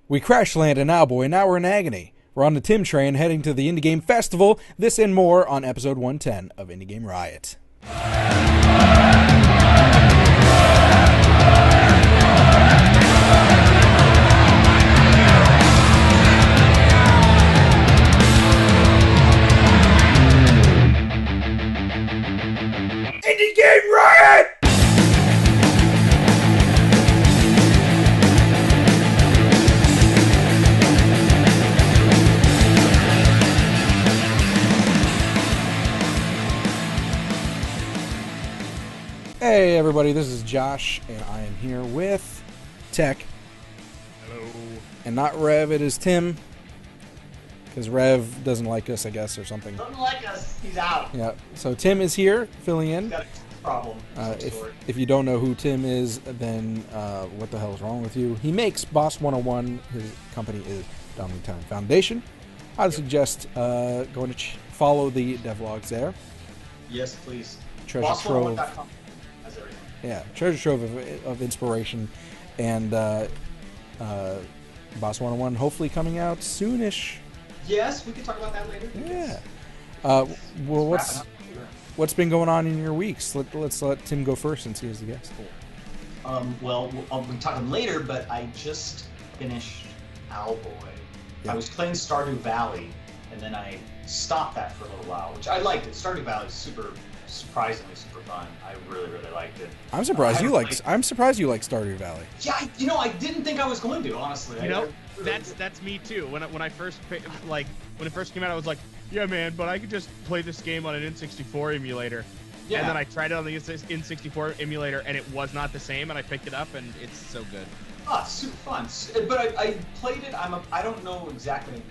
We crash land in Owlboy, now we're in Agony. We're on the Tim train heading to the Indie Game Festival. This and more on episode 110 of Indie Game Riot. Indie Game Riot! Hey everybody, this is Josh, and I am here with Tech. Hello. And not Rev, it is Tim. Because Rev doesn't like us, I guess, or something. Doesn't like us, he's out. Yeah, so Tim is here, filling in. He's got a problem. If you don't know who Tim is, then what the hell is wrong with you? He makes Boss 101. His company is Donley Foundation. I'd suggest going to follow the devlogs there. Yes, please. Treasure trove. Boss101.com has everything. Yeah, treasure trove of inspiration. And Boss 101 hopefully coming out soonish. Yes, we can talk about that later. Yeah. Well, what's been going on in your weeks? Let's let Tim go first since he is the guest. Well, I'll be talking later, but I just finished Owlboy. Yeah. I was playing Stardew Valley, and then I stopped that for a little while, which I liked it. Stardew Valley is surprisingly super fun. I really, really liked it. I'm surprised you like Stardew Valley. Yeah, I didn't think I was going to, honestly. That's me too. When it first came out, I was like, yeah, man, but I could just play this game on an N64 emulator. Yeah. And then I tried it on the N64 emulator, and it was not the same. And I picked it up, and it's so good. Oh, it's super fun. But I played it. I don't know exactly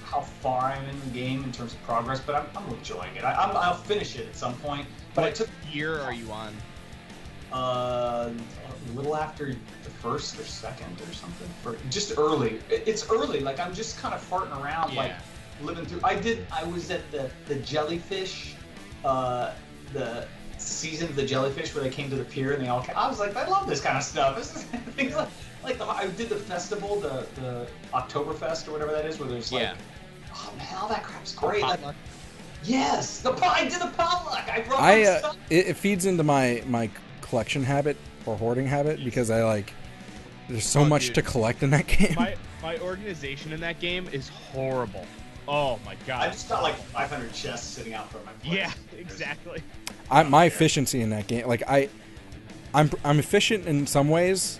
how far I'm in the game in terms of progress, but I'm enjoying it. I'll finish it at some point. But what year are you on? A little after the first or second or something. Just early. It's early. Like I'm just kind of farting around, like living through. I was at the jellyfish, the season of the jellyfish where they came to the pier and they all. I was like, I love this kind of stuff. This is things like I did the festival, the Oktoberfest or whatever that is, where there's like, oh man, all that crap's great. Yes, I did the potluck. I brought my stuff. It feeds into my collection habit or hoarding habit because there's so much to collect in that game. My organization in that game is horrible. Oh my god. I just got like 500 chests sitting out front of my place. Yeah, exactly. My efficiency in that game, I'm efficient in some ways,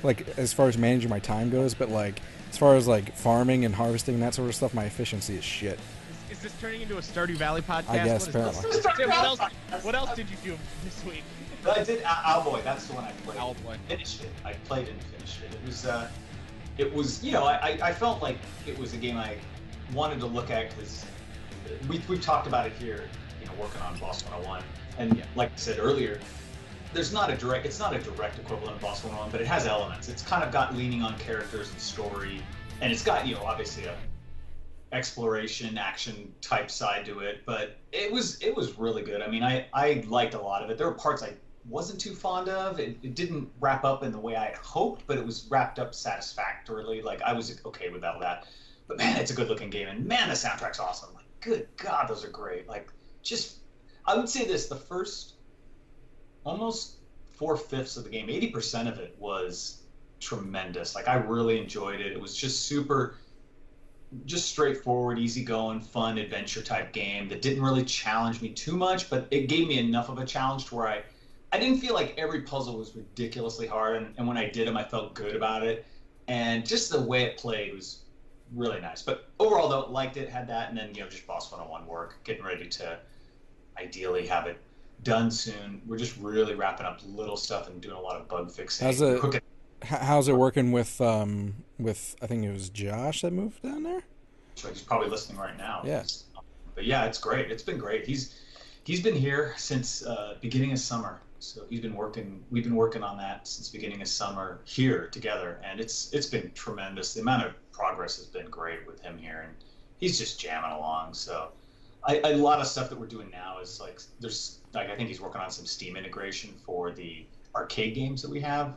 like as far as managing my time goes, but like as far as like farming and harvesting and that sort of stuff, my efficiency is shit. Is this turning into a Stardew Valley podcast? I guess, apparently. What else did you do this week? But I did Owlboy. That's the one I played. Owlboy. Finished it. I played and finished it. It was. I felt like it was a game I wanted to look at because we've talked about it here. Working on Boss 101, and like I said earlier, it's not a direct equivalent of Boss 101, but it has elements. It's kind of got leaning on characters and story, and it's got obviously a exploration action type side to it, but it was really good. I mean, I liked a lot of it. There were parts I wasn't too fond of. It didn't wrap up in the way I had hoped, but it was wrapped up satisfactorily. Like I was okay with all that. But man, it's a good looking game, and man, the soundtrack's awesome. Like, good God, those are great. Like, I would say this: the first almost 4/5 of the game, 80% of it was tremendous. Like I really enjoyed it. It was just straightforward, easygoing, fun adventure type game that didn't really challenge me too much, but it gave me enough of a challenge to where I didn't feel like every puzzle was ridiculously hard, and when I did them, I felt good about it. And just the way it played was really nice. But overall, though, liked it, had that, and then just Boss 101 work, getting ready to ideally have it done soon. We're just really wrapping up little stuff and doing a lot of bug fixing. How's it working with I think it was Josh that moved down there? He's probably listening right now. Yeah. But yeah, it's great. It's been great. He's been here since beginning of summer. So we've been working on that since beginning of summer here together, and it's been tremendous. The amount of progress has been great with him here, and he's just jamming along. So a lot of stuff that we're doing now is I think he's working on some Steam integration for the arcade games that we have.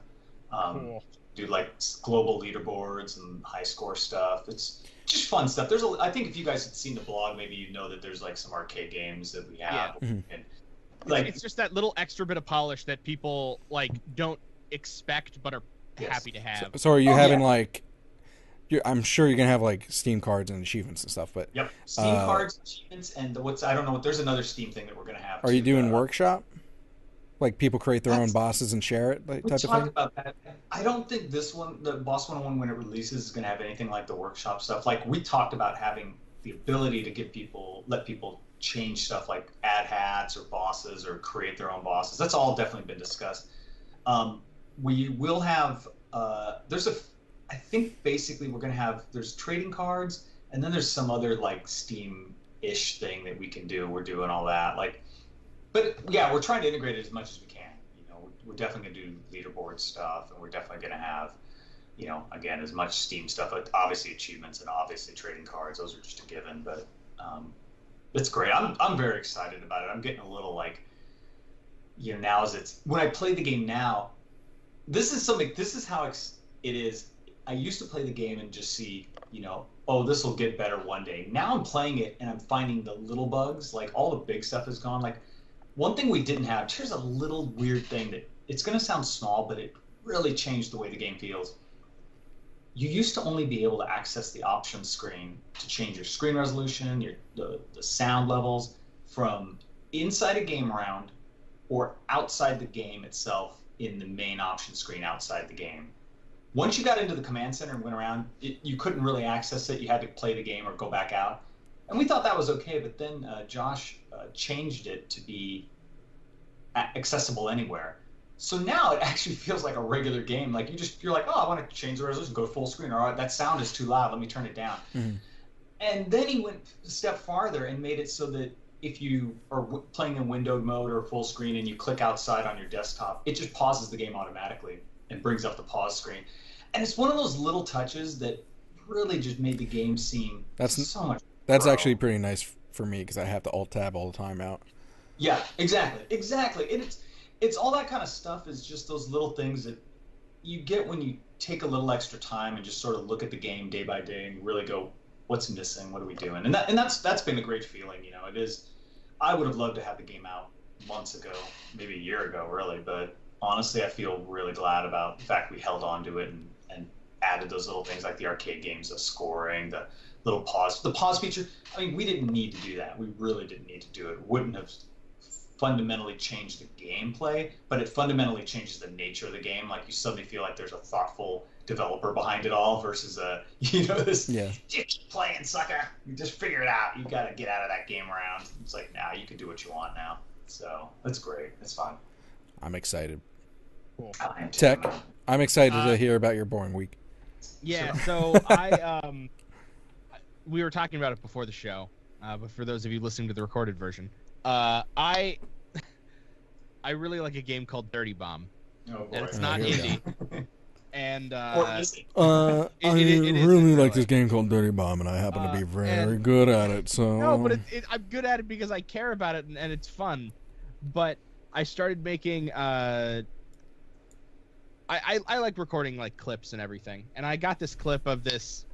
Cool. do like global leaderboards and high score stuff. It's just fun stuff. I think if you guys had seen the blog, maybe you'd know that there's like some arcade games that we have. Yeah. And like it's just that little extra bit of polish that people like don't expect but are happy to have. So are you having like? I'm sure you're gonna have like Steam cards and achievements and stuff, but yep, Steam cards, achievements, and I don't know. There's another Steam thing that we're gonna have. Are you doing workshop? Like people create their own bosses and share it, like type of thing. About that. I don't think this one, the Boss 101, when it releases, is gonna have anything like the workshop stuff. Like we talked about having the ability to let people change stuff, like add hats or bosses or create their own bosses. That's all definitely been discussed. We will have. I think basically we're going to have, there's trading cards, and then there's some other like Steam-ish thing that we can do. We're doing all that. But yeah, we're trying to integrate it as much as we can. We're definitely going to do leaderboard stuff, and we're definitely going to have, again, as much Steam stuff, but obviously achievements and obviously trading cards. Those are just a given, but it's great. I'm very excited about it. I'm getting a little like, now when I play the game now, this is how it is. I used to play the game and just see, this will get better one day. Now I'm playing it and I'm finding the little bugs, like all the big stuff is gone. Like one thing we didn't have, here's a little weird thing that it's going to sound small, but it really changed the way the game feels. You used to only be able to access the options screen to change your screen resolution, the sound levels from inside a game round or outside the game itself in the main option screen outside the game. Once you got into the command center and went around, you couldn't really access it. You had to play the game or go back out. And we thought that was okay, but then Josh changed it to be accessible anywhere. So now it actually feels like a regular game. Like you're like, oh, I want to change the resolution, go full screen. All right, that sound is too loud. Let me turn it down. Mm-hmm. And then he went a step farther and made it so that if you are playing in windowed mode or full screen and you click outside on your desktop, it just pauses the game automatically and brings up the pause screen. And it's one of those little touches that really just made the game seem so much. That's actually pretty nice for me because I have to alt tab all the time out. Yeah, exactly. And it's all that kind of stuff is just those little things that you get when you take a little extra time and just sort of look at the game day by day and really go, what's missing? What are we doing? And that's been a great feeling. It is. I would have loved to have the game out months ago, maybe a year ago, really. But honestly, I feel really glad about the fact we held on to it and added those little things like the arcade games, the scoring, the little pause feature. I mean, we didn't need to do that. We really didn't need to do it. It wouldn't have fundamentally changed the gameplay, but it fundamentally changes the nature of the game. Like you suddenly feel like there's a thoughtful developer behind it all versus this playing sucker. You just figure it out. You got to get out of that game round. It's like, now you can do what you want now. So that's great. It's fun. I'm excited. Cool. Tech, I'm excited to hear about your boring week. Yeah, so we were talking about it before the show, but for those of you listening to the recorded version, I really like a game called Dirty Bomb. Oh boy. And it's not indie. And I really like this game called Dirty Bomb, and I happen to be very good at it. So no, but I'm good at it because I care about it and it's fun. But I started making I like recording like clips and everything, and I got this clip of this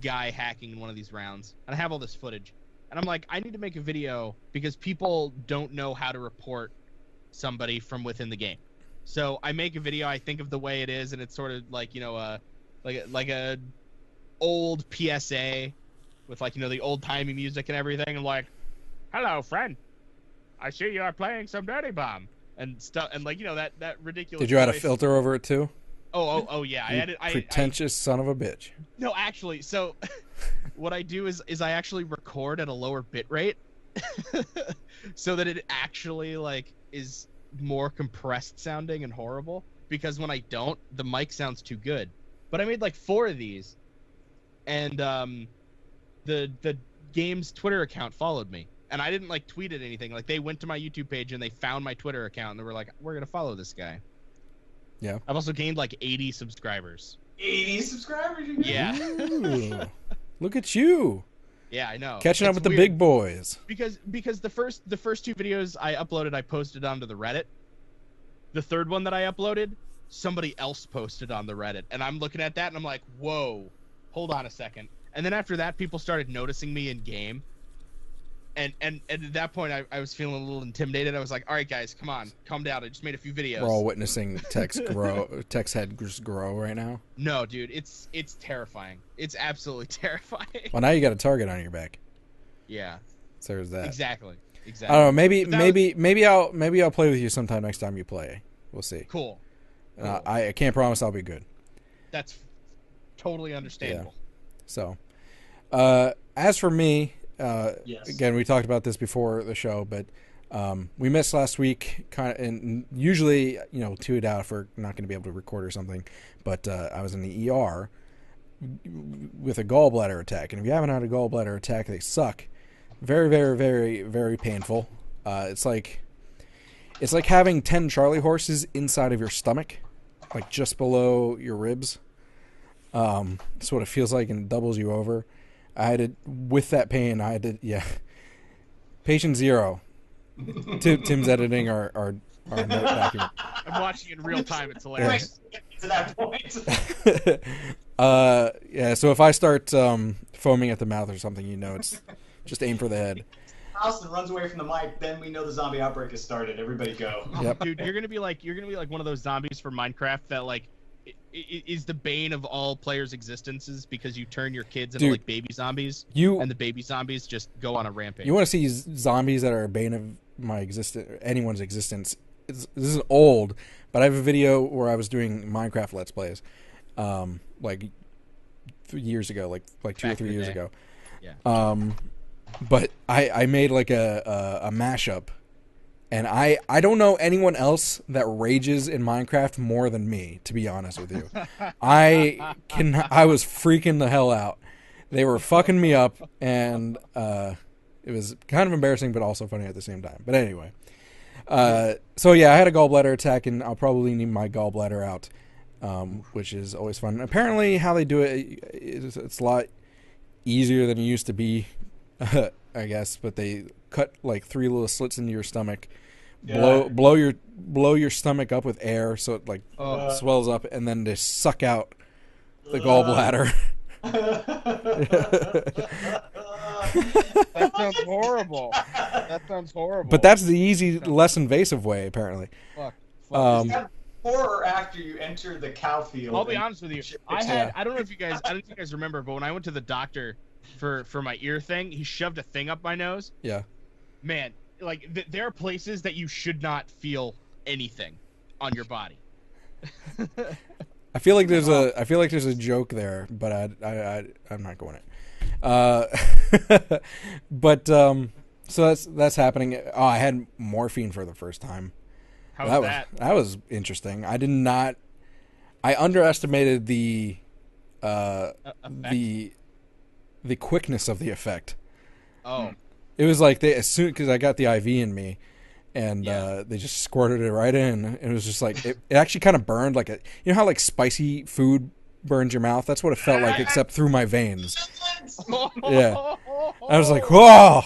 guy hacking in one of these rounds, and I have all this footage, and I'm like, I need to make a video because people don't know how to report somebody from within the game. So I make a video, I think of the way it is, and it's sort of like, like a old PSA with like, the old-timey music and everything. I'm like, hello, friend. I see you are playing some Dirty Bomb. And stuff, and like, that ridiculous. Did you add a filter over it too? Oh yeah. I added. Pretentious son of a bitch. No, actually, so what I do is I actually record at a lower bit rate, so that it actually like is more compressed sounding and horrible. Because when I don't, the mic sounds too good. But I made like 4 of these, and the game's Twitter account followed me. And I didn't like tweet at anything. Like they went to my YouTube page and they found my Twitter account and they were like, "We're gonna follow this guy." Yeah. I've also gained like 80 subscribers. 80 subscribers? Yeah. Ooh, look at you. Yeah, I know. Catching up with the big boys. Because the first 2 videos I uploaded, I posted onto the Reddit. The third one that I uploaded, somebody else posted on the Reddit, and I'm looking at that and I'm like, whoa, hold on a second. And then after that, people started noticing me in game. And at that point, I was feeling a little intimidated. I was like, all right, guys, come on, calm down. I just made a few videos. We're all witnessing Tech's head just grow right now. No, dude, it's terrifying. It's absolutely terrifying. Well, now you got a target on your back. Yeah. So there's that. Exactly. I don't know. Maybe I'll play with you sometime next time you play. We'll see. Cool. I can't promise I'll be good. That's totally understandable. Yeah. So, as for me, Yes. Again, we talked about this before the show, but we missed last week. And usually, tune it out if we're not going to be able to record or something. But I was in the ER with a gallbladder attack, and if you haven't had a gallbladder attack, they suck. Very, very, very, very painful. It's like having 10 Charlie horses inside of your stomach, like just below your ribs. That's what it feels like, and it doubles you over. With that pain, Patient 0. Tim's editing our note document. I'm watching in real time. It's hilarious. To that point. So if I start foaming at the mouth or something, it's just aim for the head. House and runs away from the mic, then we know the zombie outbreak has started. Everybody go. Yep. Dude, you're gonna be like one of those zombies from Minecraft that is the bane of all players' existences because you turn your kids into like baby zombies, and the baby zombies just go on a rampage. You want to see zombies that are a bane of anyone's existence? This is old, but I have a video where I was doing Minecraft Let's Plays, like 3 years ago, like 2 or 3 years ago. Yeah. But I made like a mashup, and I don't know anyone else that rages in Minecraft more than me, to be honest with you. I was freaking the hell out. They were fucking me up, and it was kind of embarrassing, but also funny at the same time. But anyway, so yeah, I had a gallbladder attack, and I'll probably need my gallbladder out, which is always fun. Apparently, how they do it's a lot easier than it used to be. I guess, but they cut like 3 little slits into your stomach, blow your stomach up with air so it like swells up, and then they suck out the gallbladder. That sounds horrible. But that's the easy, less invasive way, apparently. Fuck. Is that before or after you enter the cow field? I'll be honest with you. I don't know if you guys remember, but when I went to the doctor for my ear thing, he shoved a thing up my nose. Yeah. Man, like there are places that you should not feel anything on your body. I feel like there's a joke there, but I'm not going it. But so that's happening. Oh, I had morphine for the first time. How was that? That was interesting. I underestimated the quickness of the effect. Oh. It was like because I got the IV in me, and they just squirted it right in, and it was just like it actually kind of burned like how like spicy food burns your mouth. That's what it felt like, except through my veins. Yeah, I was like, whoa!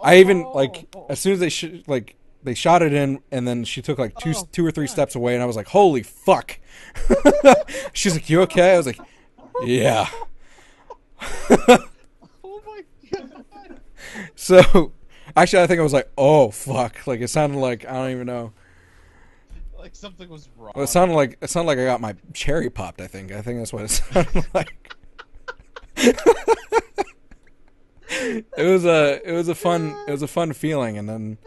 I even like as soon as they shot it in, and then she took like two or three steps away, and I was like, holy fuck! She's like, you okay? I was like, yeah. Oh my god. So, actually, I think I was like, "Oh fuck!" Like it sounded like I don't even know. Like something was wrong. Well, it sounded like I got my cherry popped. I think that's what it sounded like. It was a fun feeling, and then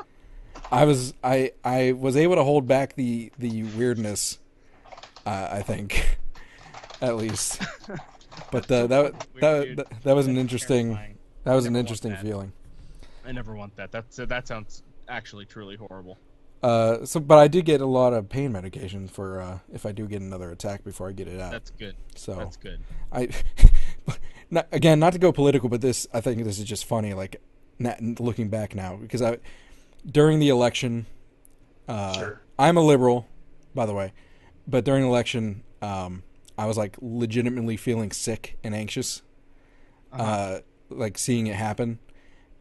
I was able to hold back the weirdness. I think, at least. But that was an interesting. That was an interesting feeling. I never want that. That sounds actually truly horrible. But I did get a lot of pain medication for if I do get another attack before I get it out. That's good. So that's good. Not to go political, but I think this is just funny. Like, looking back now, because during the election, Sure. I'm a liberal, by the way, but during the election, I was like legitimately feeling sick and anxious. Like seeing it happen,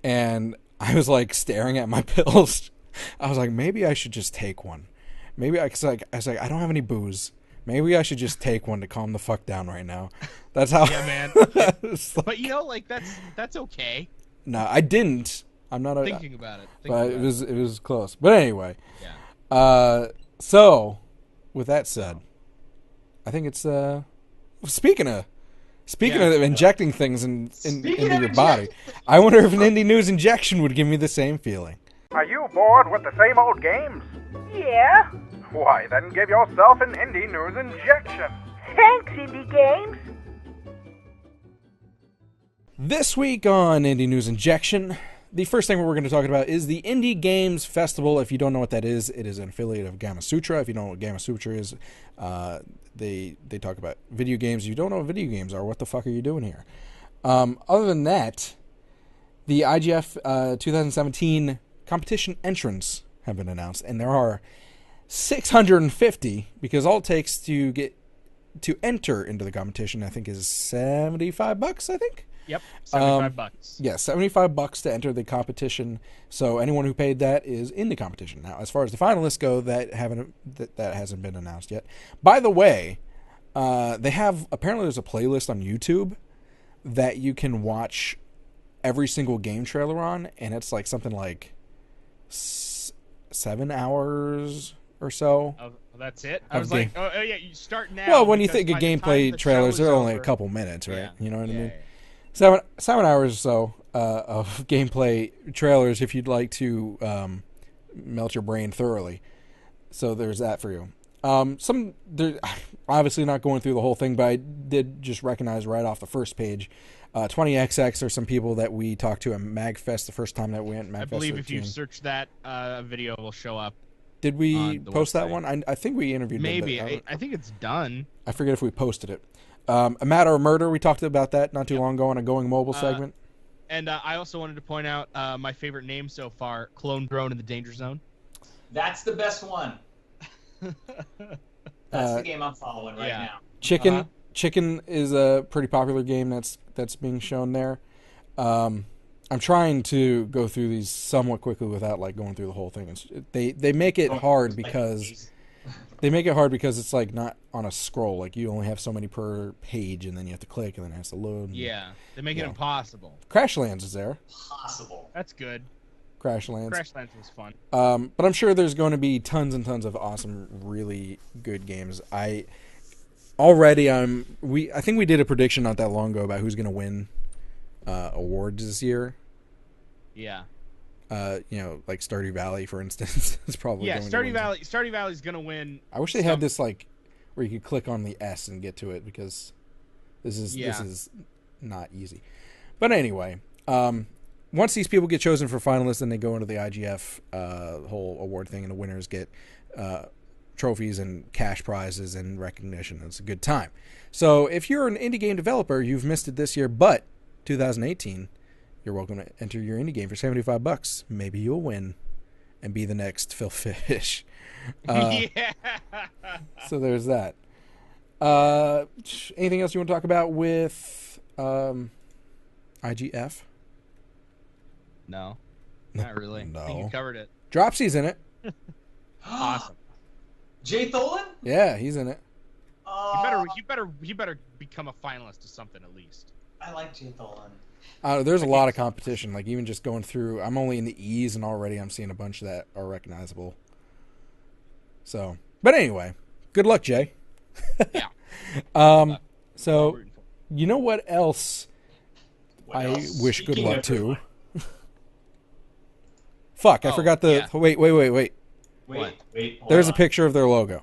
and I was like staring at my pills. I was like, maybe I should just take one. Maybe I was like, I don't have any booze. Maybe I should just take one to calm the fuck down right now. That's how. Yeah, man. It's like- But you know, like that's okay. no, I didn't. I'm not Thinking about it. but it was close. But anyway, Yeah. so with that said, I think it's speaking of injecting things into your body. I wonder if an indie news injection would give me the same feeling. Are you bored with the same old games? Yeah. Why, then give yourself an indie news injection. Thanks, Indie Games. This week on Indie News Injection, the first thing we're going to talk about is the Indie Games Festival. If you don't know what that is, it is an affiliate of Gamma Sutra. If you don't know what Gamma Sutra is, they talk about video games. If you don't know what video games are, what the fuck are you doing here? Other than that, the IGF 2017 competition entrants have been announced, and there are 650, because all it takes to enter into the competition, I think, is $75, I think. Yep. $75. Yeah, $75 to enter the competition. So anyone who paid that is in the competition. Now, as far as the finalists go, that hasn't been announced yet. By the way, apparently there's a playlist on YouTube that you can watch every single game trailer on, and it's like something like 7 hours or so. Oh, that's it? I was like, oh yeah, you start now. Well, when you because think of by the time gameplay the trailers, show they're is only a over- couple minutes, right? Yeah. You know what I mean? Yeah. 7 hours or so of gameplay trailers if you'd like to melt your brain thoroughly. So there's that for you. Obviously not going through the whole thing, but I did just recognize right off the first page 20XX are some people that we talked to at MagFest the first time that we went. MagFest I believe 13. if you search that, a video will show up. Did we on the post that website. one? I think we interviewed them, Maybe. but I think it's done. I forget if we posted it. A Matter of Murder, we talked about that not too long ago on a Going Mobile segment. And I also wanted to point out my favorite name so far, Clone Drone in the Danger Zone. That's the best one. That's the game I'm following right now. Chicken is a pretty popular game that's being shown there. I'm trying to go through these somewhat quickly without like going through the whole thing. They make it hard because it's like not on a scroll. Like you only have so many per page, and then you have to click, and then it has to load. Yeah, they make it impossible. Crashlands is there. Possible. That's good. Crashlands. Crashlands was fun. But I'm sure there's going to be tons and tons of awesome, really good games. I think we did a prediction not that long ago about who's going to win awards this year. Yeah. Like Stardew Valley, for instance, is probably going to win. Stardew Valley's gonna win. I wish they had this like where you could click on the S and get to it, because this is not easy. But anyway, once these people get chosen for finalists, then they go into the IGF whole award thing, and the winners get trophies and cash prizes and recognition. It's a good time. So if you're an indie game developer, you've missed it this year, but 2018, you're welcome to enter your indie game for $75. Maybe you'll win and be the next Phil Fish. Yeah. So there's that. Anything else you want to talk about with IGF? No, not really. No. I think you covered it. Dropsy's in it. Awesome. Jay Tholen? Yeah, he's in it. You better become a finalist to something at least. I like Jay Tholen. There's a lot of competition. Like even just going through, I'm only in the E's, and already I'm seeing a bunch that are recognizable. So, but anyway, good luck, Jay. Yeah. So, you know what else I wish good Speaking luck of to? good luck. Fuck, I forgot the... yeah. Wait. Wait. There's a hold on. picture of their logo.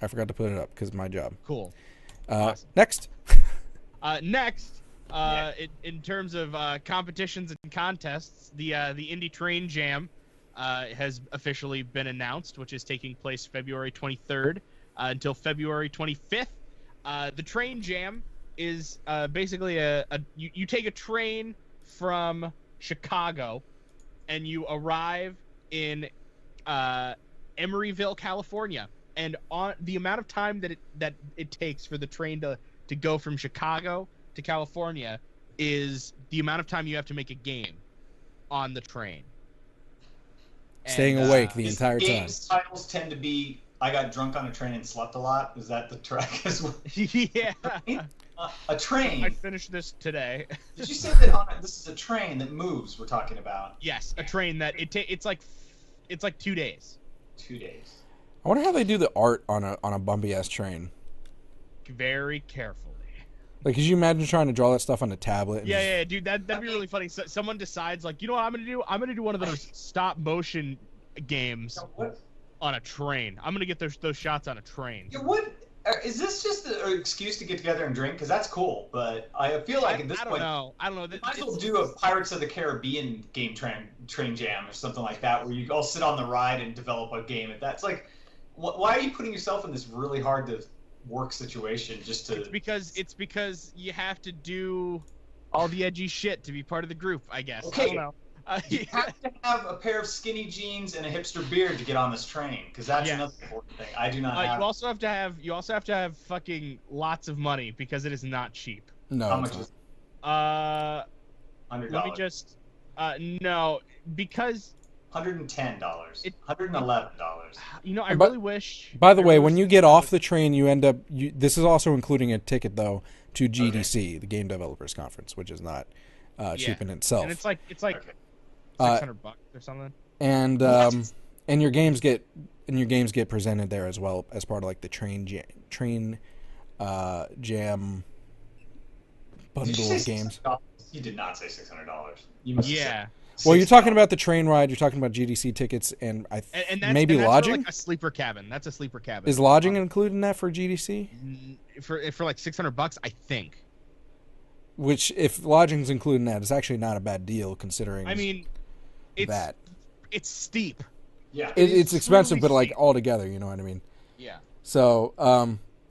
I forgot to put it up because of my job. Cool. Awesome. Next. Next, in terms of competitions and contests, the Indie Train Jam has officially been announced, which is taking place February 23rd until February 25th. The Train Jam is basically you take a train from Chicago, and you arrive in Emeryville, California, and on the amount of time that it takes for the train to go from Chicago to California is the amount of time you have to make a game on the train. Staying awake the entire time. Games titles tend to be I got drunk on a train and slept a lot. Is that the track as well? Yeah. A train. I finished this today. Did you say that this is a train that moves? We're talking about. Yes, a train that it's like 2 days. 2 days. I wonder how they do the art on a bumpy ass train. Very carefully. Like, could you imagine trying to draw that stuff on a tablet? And Yeah, dude, that'd be really funny. So, someone decides, like, you know what I'm gonna do? I'm gonna do one of those stop motion games on a train. I'm gonna get those shots on a train. Yeah, what? Is this just an excuse to get together and drink? Because that's cool, but I feel like at this point, I don't know. You might as well do a Pirates of the Caribbean game train jam or something like that, where you all sit on the ride and develop a game. And that's like, why are you putting yourself in this really hard to work situation just to? It's because you have to do all the edgy shit to be part of the group, I guess. Okay. I don't know. You have to have a pair of skinny jeans and a hipster beard to get on this train, because that's another important thing. I do not have. You also have to have fucking lots of money, because it is not cheap. No. How much is it? $100. Let me just no, because $110. $111. You know, I really wish. By the way, when you get off the train, you end up. This is also including a ticket though to GDC, the Game Developers Conference, which is not cheap in itself. And it's like Okay. $600 or something. And your games get presented there as well as part of like the train jam bundle of games. You did not say $600. Yeah. Well, you're talking about the train ride. You're talking about GDC tickets, and maybe lodging. Like a sleeper cabin. That's a sleeper cabin. Is lodging included in that for GDC? For like $600, I think. Which, if lodging's included in that, is actually not a bad deal considering. I mean, it's steep. Yeah, it's expensive, but like steep. all together, you know what I mean? Yeah. So,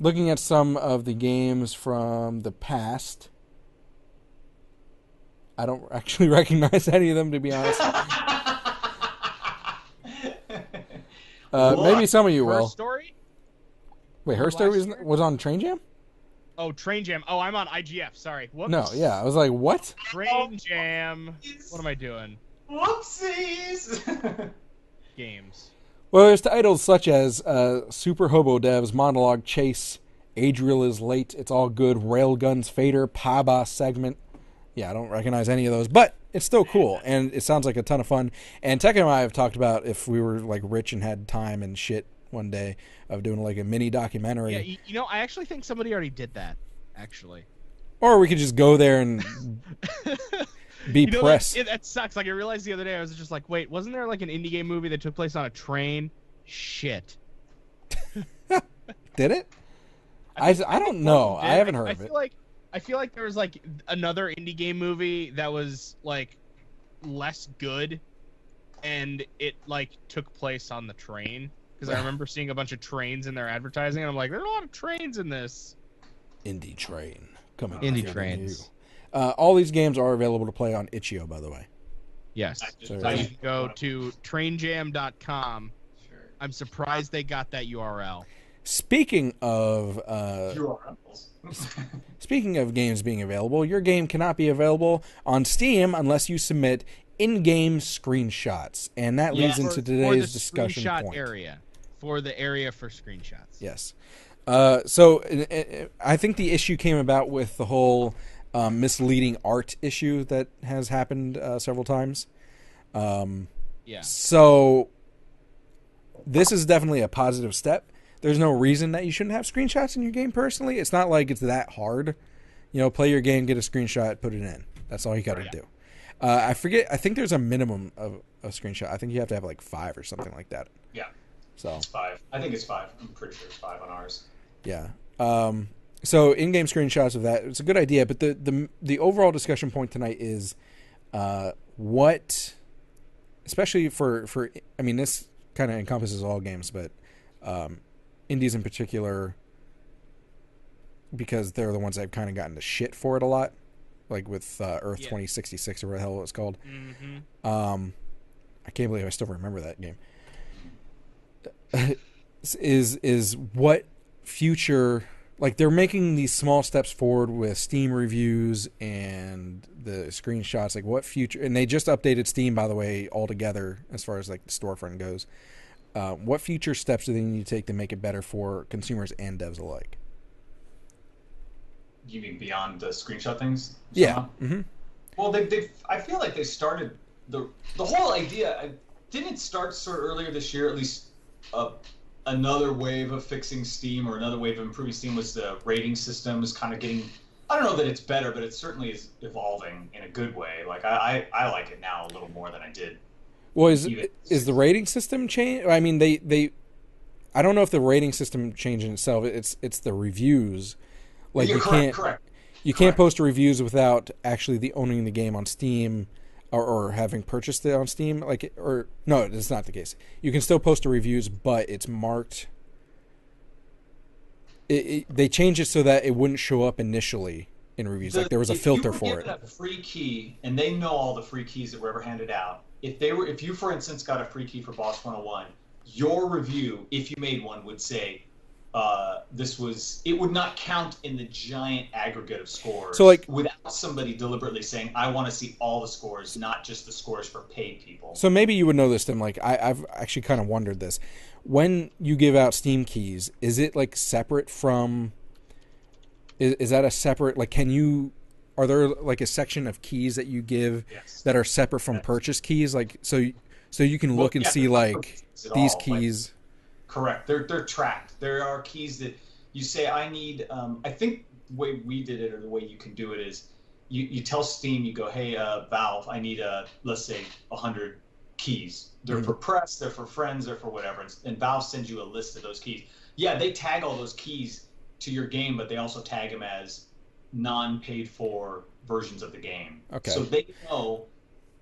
looking at some of the games from the past, I don't actually recognize any of them, to be honest. Maybe some of you will. Her Story? Wait, Her Story was on Train Jam? Oh, Train Jam. Oh, I'm on IGF. Sorry. Whoops. No, yeah. I was like, what? Train Jam. What am I doing? Whoopsies! Games. Well, there's titles such as Super Hobo Devs, Monologue Chase, Adriel is Late, It's All Good, Railguns Fader, Paba Segment. Yeah, I don't recognize any of those, but it's still cool, and it sounds like a ton of fun. And Tech and I have talked about if we were like rich and had time and shit one day of doing like a mini documentary. Yeah, you know, I actually think somebody already did that, actually. Or we could just go there and be press. That sucks. Like, I realized the other day, I was just like, wait, wasn't there like an indie game movie that took place on a train? Shit. Did it? I don't know. I haven't heard of it. I feel like there was like another indie game movie that was like less good, and it like took place on the train, because I remember seeing a bunch of trains in their advertising, and I'm like, there's a lot of trains in this. Indie Train coming. Indie Trains. All these games are available to play on itch.io, by the way. Yes. So you can go to trainjam.com. Sure. I'm surprised they got that URL. Speaking of speaking of games being available, your game cannot be available on Steam unless you submit in-game screenshots, and that leads into today's discussion point. For the area for screenshots. Yes. So I think the issue came about with the whole misleading art issue that has happened several times. Yeah. So this is definitely a positive step. There's no reason that you shouldn't have screenshots in your game personally. It's not like it's that hard. You know, play your game, get a screenshot, put it in. That's all you got to do. I forget. I think there's a minimum of a screenshot. I think you have to have like 5 or something like that. Yeah. So it's 5. I think it's 5. I'm pretty sure it's 5 on ours. Yeah. So in-game screenshots of that, it's a good idea. But the overall discussion point tonight is what, especially for I mean, this kind of encompasses all games, but indies in particular, because they're the ones that have kind of gotten to shit for it a lot, like with Earth 2066 or what the hell it was called. Mm-hmm. I can't believe I still remember that game. Is what future, like, they're making these small steps forward with Steam reviews and the screenshots, like what future, and they just updated Steam, by the way, altogether as far as like the storefront goes. what future steps do they need to take to make it better for consumers and devs alike? You mean beyond the screenshot things? Yeah. Mm-hmm. Well, I feel like they started the whole idea. Didn't it start sort of earlier this year? At least another wave of fixing Steam or another wave of improving Steam was the rating system is kind of getting. I don't know that it's better, but it certainly is evolving in a good way. Like I like it now a little more than I did. Well, is the rating system change? I mean, I don't know if the rating system changed in itself. It's the reviews. Like You're correct. You can't post reviews without actually owning the game on Steam or having purchased it on Steam. No, it's not the case. You can still post the reviews, but it's marked. They changed it so that it wouldn't show up initially in reviews. Like there was a filter for it. If you were given a free key, and they know all the free keys that were ever handed out. If you, for instance, got a free key for Boss 101, your review, if you made one, would say, it would not count in the giant aggregate of scores. So without somebody deliberately saying, I want to see all the scores, not just the scores for paid people. So maybe you would know this, Tim. Like I've actually kind of wondered this. When you give out Steam keys, is it like separate from? Is that a separate? Like, are there like a section of keys that you give that are separate from purchase keys? Like so you can look and see like these keys. Correct. They're tracked. There are keys that you say, I need, I think the way we did it or the way you can do it is you tell Steam, you go, hey, Valve, I need, let's say, 100 keys. They're for press, they're for friends, they're for whatever. And Valve sends you a list of those keys. Yeah, they tag all those keys to your game, but they also tag them as non-paid for versions of the game. Okay. So they know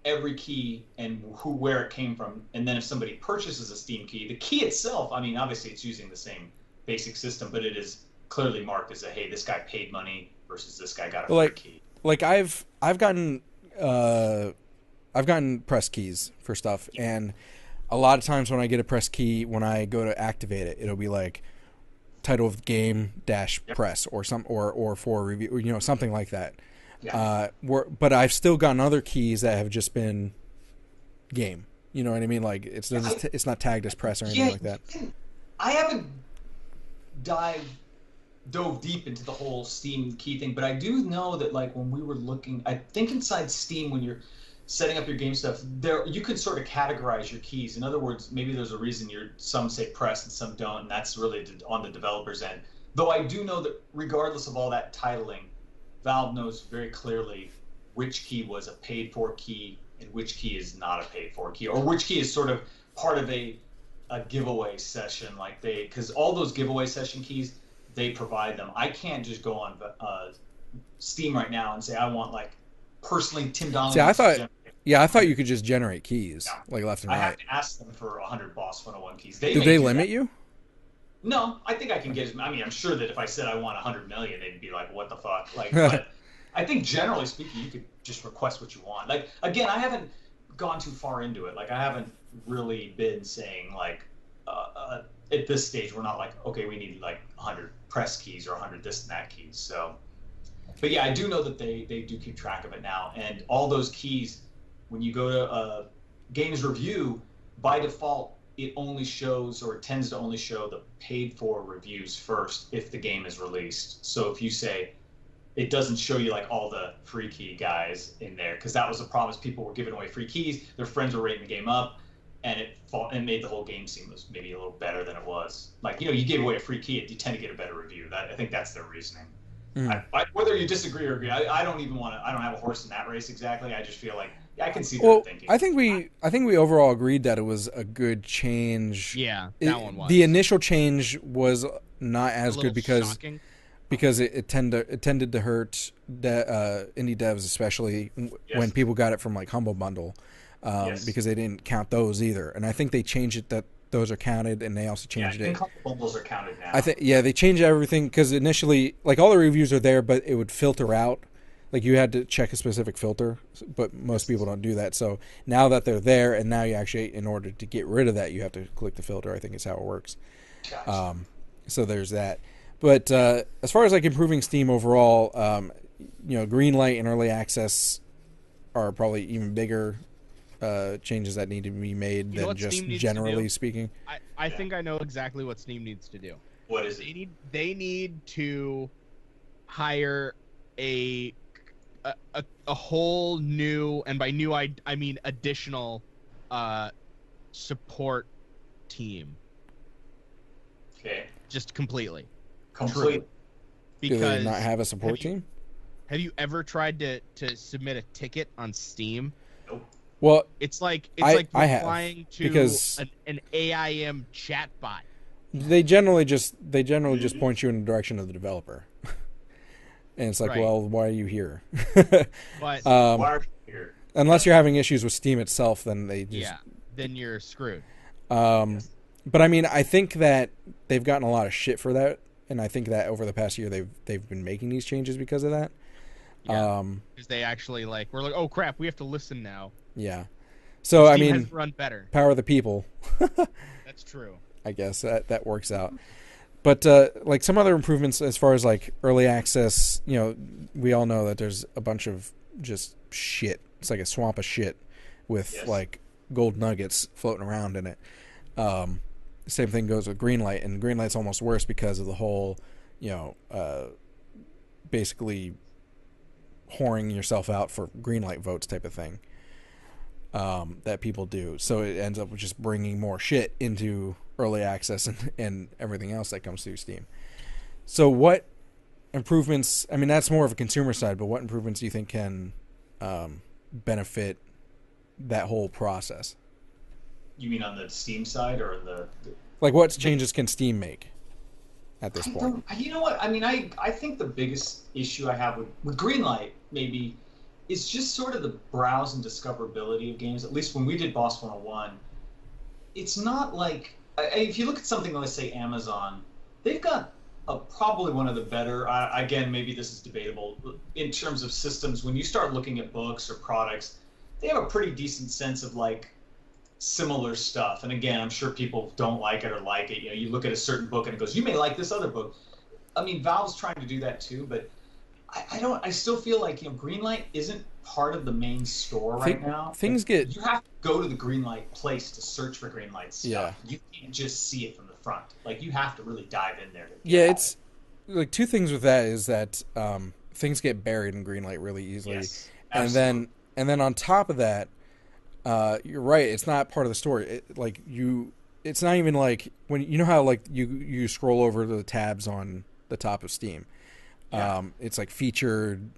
every key and where it came from, and then if somebody purchases a Steam key, the key itself, I mean, obviously it's using the same basic system, but it is clearly marked as hey, this guy paid money versus this guy got a free key. Like I've gotten press keys for stuff, and a lot of times when I get a press key, when I go to activate it, it'll be like title of game - press or for review, something like that. Yeah. But I've still gotten other keys that have just been game. You know what I mean? Like it's not tagged as press or anything like that. I haven't dove deep into the whole Steam key thing, but I do know that like when we were looking, I think inside Steam when you're setting up your game stuff, there you can sort of categorize your keys. In other words, maybe there's a reason some say press and some don't, and that's really on the developer's end. Though I do know that regardless of all that titling, Valve knows very clearly which key was a paid-for key and which key is not a paid-for key, or which key is sort of part of a giveaway session. Like because all those giveaway session keys, they provide them. I can't just go on Steam right now and say I want like personally Tim Donley. See, I thought you could just generate keys like left and right. I have to ask them for 100 Boss 101 keys. Do they limit you? No, I think I can get. I mean, I'm sure that if I said I want 100 million, they'd be like, "What the fuck?" Like, but I think generally speaking, you could just request what you want. Like, again, I haven't gone too far into it. Like, I haven't really been saying like, at this stage, we're not like, okay, we need like 100 press keys or 100 this and that keys. So, but yeah, I do know that they do keep track of it now, and all those keys, when you go to games review, by default, it only shows, or it tends to only show, the paid-for reviews first if the game is released. So if you say, it doesn't show you like all the free key guys in there, because that was the problem. People were giving away free keys, their friends were rating the game up, and it made the whole game seem maybe a little better than it was. Like, you gave away a free key, you tend to get a better review. I think that's their reasoning. Whether you disagree or agree, I don't even want to. I don't have a horse in that race exactly. I just feel like I can see their thinking. I think we overall agreed that it was a good change. Yeah, that one was. The initial change was not as good because it tended to hurt indie devs, especially when people got it from like Humble Bundle, because they didn't count those either. And I think they changed it that those are counted, and they also changed it. Humble Bundles are counted now. I think they changed everything because initially, like, all the reviews are there, but it would filter out. Like, you had to check a specific filter, but most people don't do that. So now that they're there, and now you actually, in order to get rid of that, you have to click the filter. I think is how it works. Gotcha. So there's that. But as far as like improving Steam overall, green light and early access are probably even bigger changes that need to be made You know than what just Steam needs to generally do? speaking? I think I know exactly what Steam needs to do. What is it? They need to hire a whole new, and by new I mean additional support team. Okay. Just completely. Complete. Do they Because not have a support team? have you ever tried to submit a ticket on Steam? Nope. Well, It's like I have, replying to because an AIM chatbot. they generally just point you in the direction of the developer. And it's like, Right. well, why are you here? But Why are you here? Unless you're having issues with Steam itself, then they just yeah, then you're screwed. But I mean, I think that they've gotten a lot of shit for that, and I think that over the past year they've been making these changes because of that. Yeah, because they actually we're like, oh crap, we have to listen now. Yeah. So I Steam mean, has to run better. power of the people. That's true. I guess that works out. But like some other improvements as far as like early access, you know, we all know that there's a bunch of just shit. It's like a swamp of shit with like gold nuggets floating around in it. Same thing goes with Greenlight, and Greenlight's almost worse because of the whole, you know, basically whoring yourself out for Greenlight votes type of thing that people do. So it ends up with just bringing more shit into early access and everything else that comes through Steam. So what improvements, I mean, that's more of a consumer side, but what improvements do you think can benefit that whole process? You mean on the Steam side or the like what changes can Steam make at this point? You know what? I mean, I think the biggest issue I have with Greenlight maybe is just sort of the browse and discoverability of games. At least when we did Boss 101, it's not like if you look at something like, say, Amazon, they've got probably one of the better. Again, maybe this is debatable in terms of systems. When you start looking at books or products, they have a pretty decent sense of like similar stuff. And again, I'm sure people don't like it or like it. You know, you look at a certain book and it goes, you may like this other book. I mean, Valve's trying to do that too, but I still feel like, you know, Greenlight isn't part of the main store right now. You have to go to the Greenlight place to search for Greenlight stuff. Yeah. You can't just see it from the front. Like, you have to really dive in there. It's like two things with that is that things get buried in Greenlight really easily. Yes, and then on top of that, you're right, it's not part of the story. It's not even like when you know how like you scroll over the tabs on the top of Steam. Yeah. It's like featured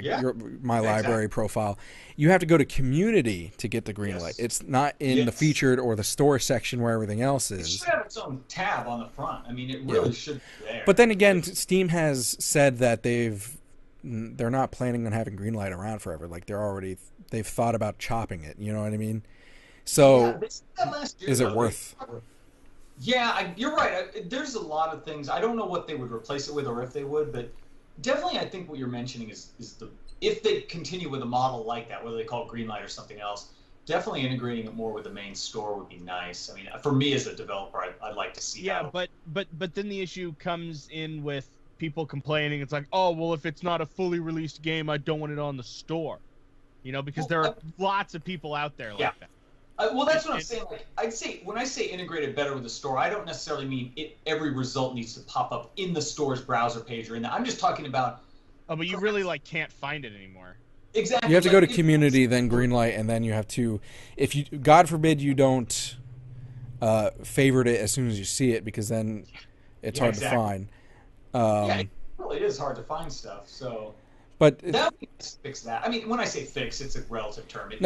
Yeah. my library profile. You have to go to community to get the Greenlight. Yes. It's not in the featured or the store section where everything else is. It should have its own tab on the front. I mean, it really should be there. But then again, Steam has said that they're not planning on having Greenlight around forever. Like they've thought about chopping it. You know what I mean? So they said that last year, is it though. worth? Yeah, you're right. There's a lot of things. I don't know what they would replace it with or if they would, but definitely I think what you're mentioning is if they continue with a model like that, whether they call it Greenlight or something else, definitely integrating it more with the main store would be nice. I mean, for me as a developer, I'd like to see that. Yeah, but then the issue comes in with people complaining. It's like, oh, well, if it's not a fully released game, I don't want it on the store. You know, because there are lots of people out there like that. Well, that's what I'm saying. Like, I'd say when I say integrated better with the store, I don't necessarily mean every result needs to pop up in the store's browser page or in that. I'm just talking about. Oh, but you really can't find it anymore. Exactly. You have to go to community, then Greenlight, and then you have to, if you, God forbid, you don't favorite it as soon as you see it, because then it's hard to find. It really is hard to find stuff. So, but that would be nice to fix that. I mean, when I say fix, it's a relative term. It'd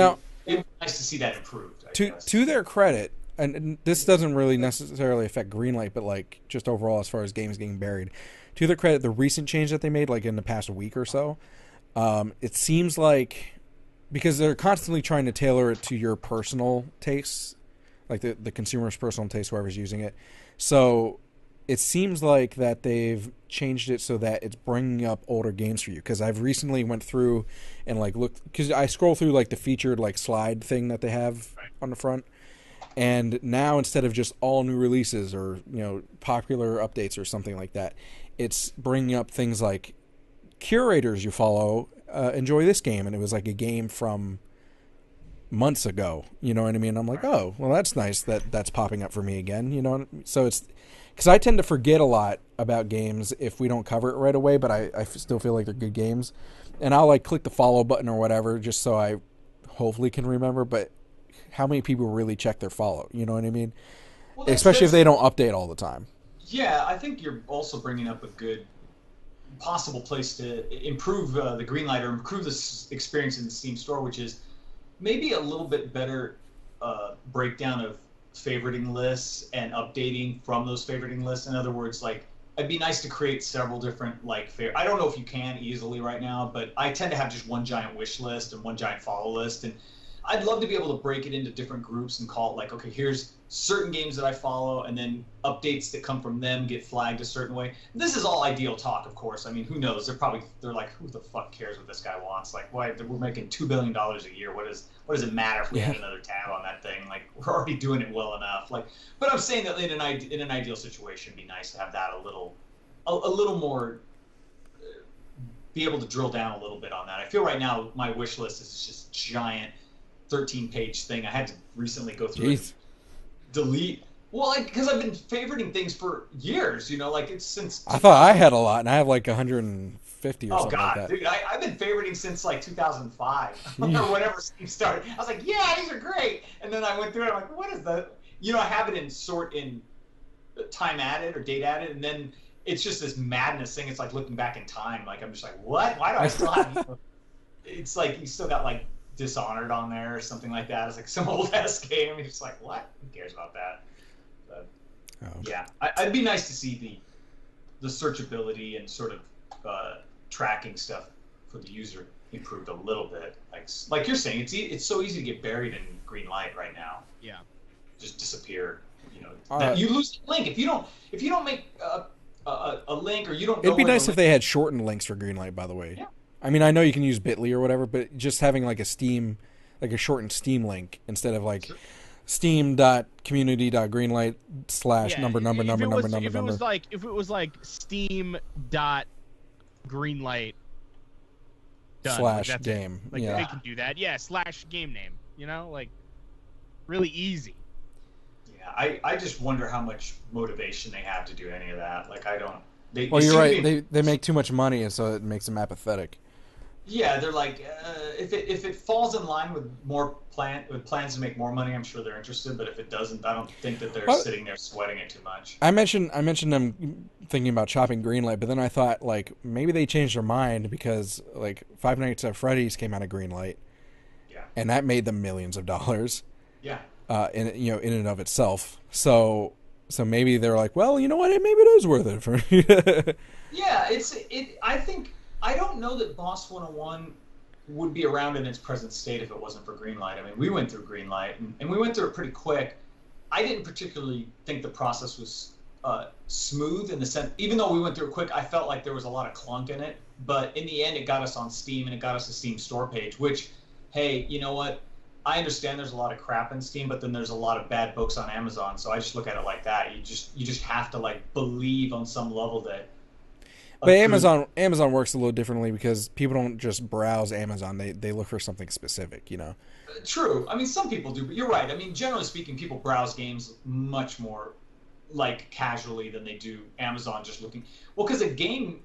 be nice to see that improved. To their credit, and this doesn't really necessarily affect Greenlight, but like just overall as far as games getting buried, to their credit, the recent change that they made, like in the past week or so, it seems like, because they're constantly trying to tailor it to your personal tastes, like the consumer's personal taste, whoever's using it. So it seems like that they've changed it so that it's bringing up older games for you. Because I've recently went through and like looked, because I scroll through like the featured like slide thing that they have on the front, and now instead of just all new releases or, you know, popular updates or something like that, it's bringing up things like curators you follow enjoy this game, and it was like a game from months ago. You know what I mean? I'm like, oh, well, that's nice that that's popping up for me again. You know, so it's because I tend to forget a lot about games if we don't cover it right away, but I still feel like they're good games, and I'll like click the follow button or whatever just so I hopefully can remember. But how many people really check their follow? You know what I mean? Well, especially if they don't update all the time. Yeah, I think you're also bringing up a good possible place to improve the Greenlight or improve this experience in the Steam store, which is maybe a little bit better breakdown of favoriting lists and updating from those favoriting lists. In other words, like, it'd be nice to create several different, like, I don't know if you can easily right now, but I tend to have just one giant wish list and one giant follow list, and I'd love to be able to break it into different groups and call it like, okay, here's certain games that I follow, and then updates that come from them get flagged a certain way. This is all ideal talk, of course. I mean, who knows? They're like, who the fuck cares what this guy wants? Like, why? We're making $2 billion a year. What does it matter if we had another tab on that thing? Like, we're already doing it well enough. Like, but I'm saying that in an ideal situation, it'd be nice to have that a little more. Be able to drill down a little bit on that. I feel right now my wish list is just giant 13-page thing. I had to recently go through and delete. Well, like, because I've been favoriting things for years, you know, like it's since. I thought I had a lot, and I have like 150 or something like that. Dude, I've been favoriting since like 2005 or whenever Steam started. I was like, yeah, these are great, and then I went through it. I'm like, what is that? You know, I have it in time added or date added, and then it's just this madness thing. It's like looking back in time. Like, I'm just like, what? Why do I still have? It's like you still got like Dishonored on there or something like that. It's like some old ass game. It's like, what? Who cares about that? But, yeah, I'd be nice to see the searchability and sort of tracking stuff for the user improved a little bit. Like you're saying, it's so easy to get buried in Greenlight right now. Yeah, just disappear. You know, you lose the link if you don't make a link or you don't. It'd be nice if they had shortened links for Greenlight. By the way. Yeah. I mean, I know you can use Bitly or whatever, but just having like a shortened Steam link instead of like steam.community.greenlight / number. If it was like steam.greenlight / game. Like, they can do that. Yeah, / game name. You know, like, really easy. Yeah, I just wonder how much motivation they have to do any of that. Like, I don't. You're right. They make too much money, and so it makes them apathetic. Yeah, they're like, if it falls in line with plans to make more money, I'm sure they're interested. But if it doesn't, I don't think that they're sitting there sweating it too much. I mentioned them thinking about chopping Greenlight, but then I thought like maybe they changed their mind because like Five Nights at Freddy's came out of Greenlight, and that made them millions of dollars. Yeah. In and of itself. So maybe they're like, well, you know what? Maybe it is worth it for me. Yeah, I don't know that Boss 101 would be around in its present state if it wasn't for Greenlight. I mean, we went through Greenlight, and we went through it pretty quick. I didn't particularly think the process was smooth in the sense, even though we went through it quick, I felt like there was a lot of clunk in it. But in the end, it got us on Steam, and it got us a Steam store page, which, hey, you know what? I understand there's a lot of crap in Steam, but then there's a lot of bad books on Amazon. So I just look at it like that. You just have to like believe on some level that. But Amazon works a little differently because people don't just browse Amazon. They look for something specific, you know. True. I mean, some people do, but you're right. I mean, generally speaking, people browse games much more like casually than they do Amazon just looking. Well, because a game,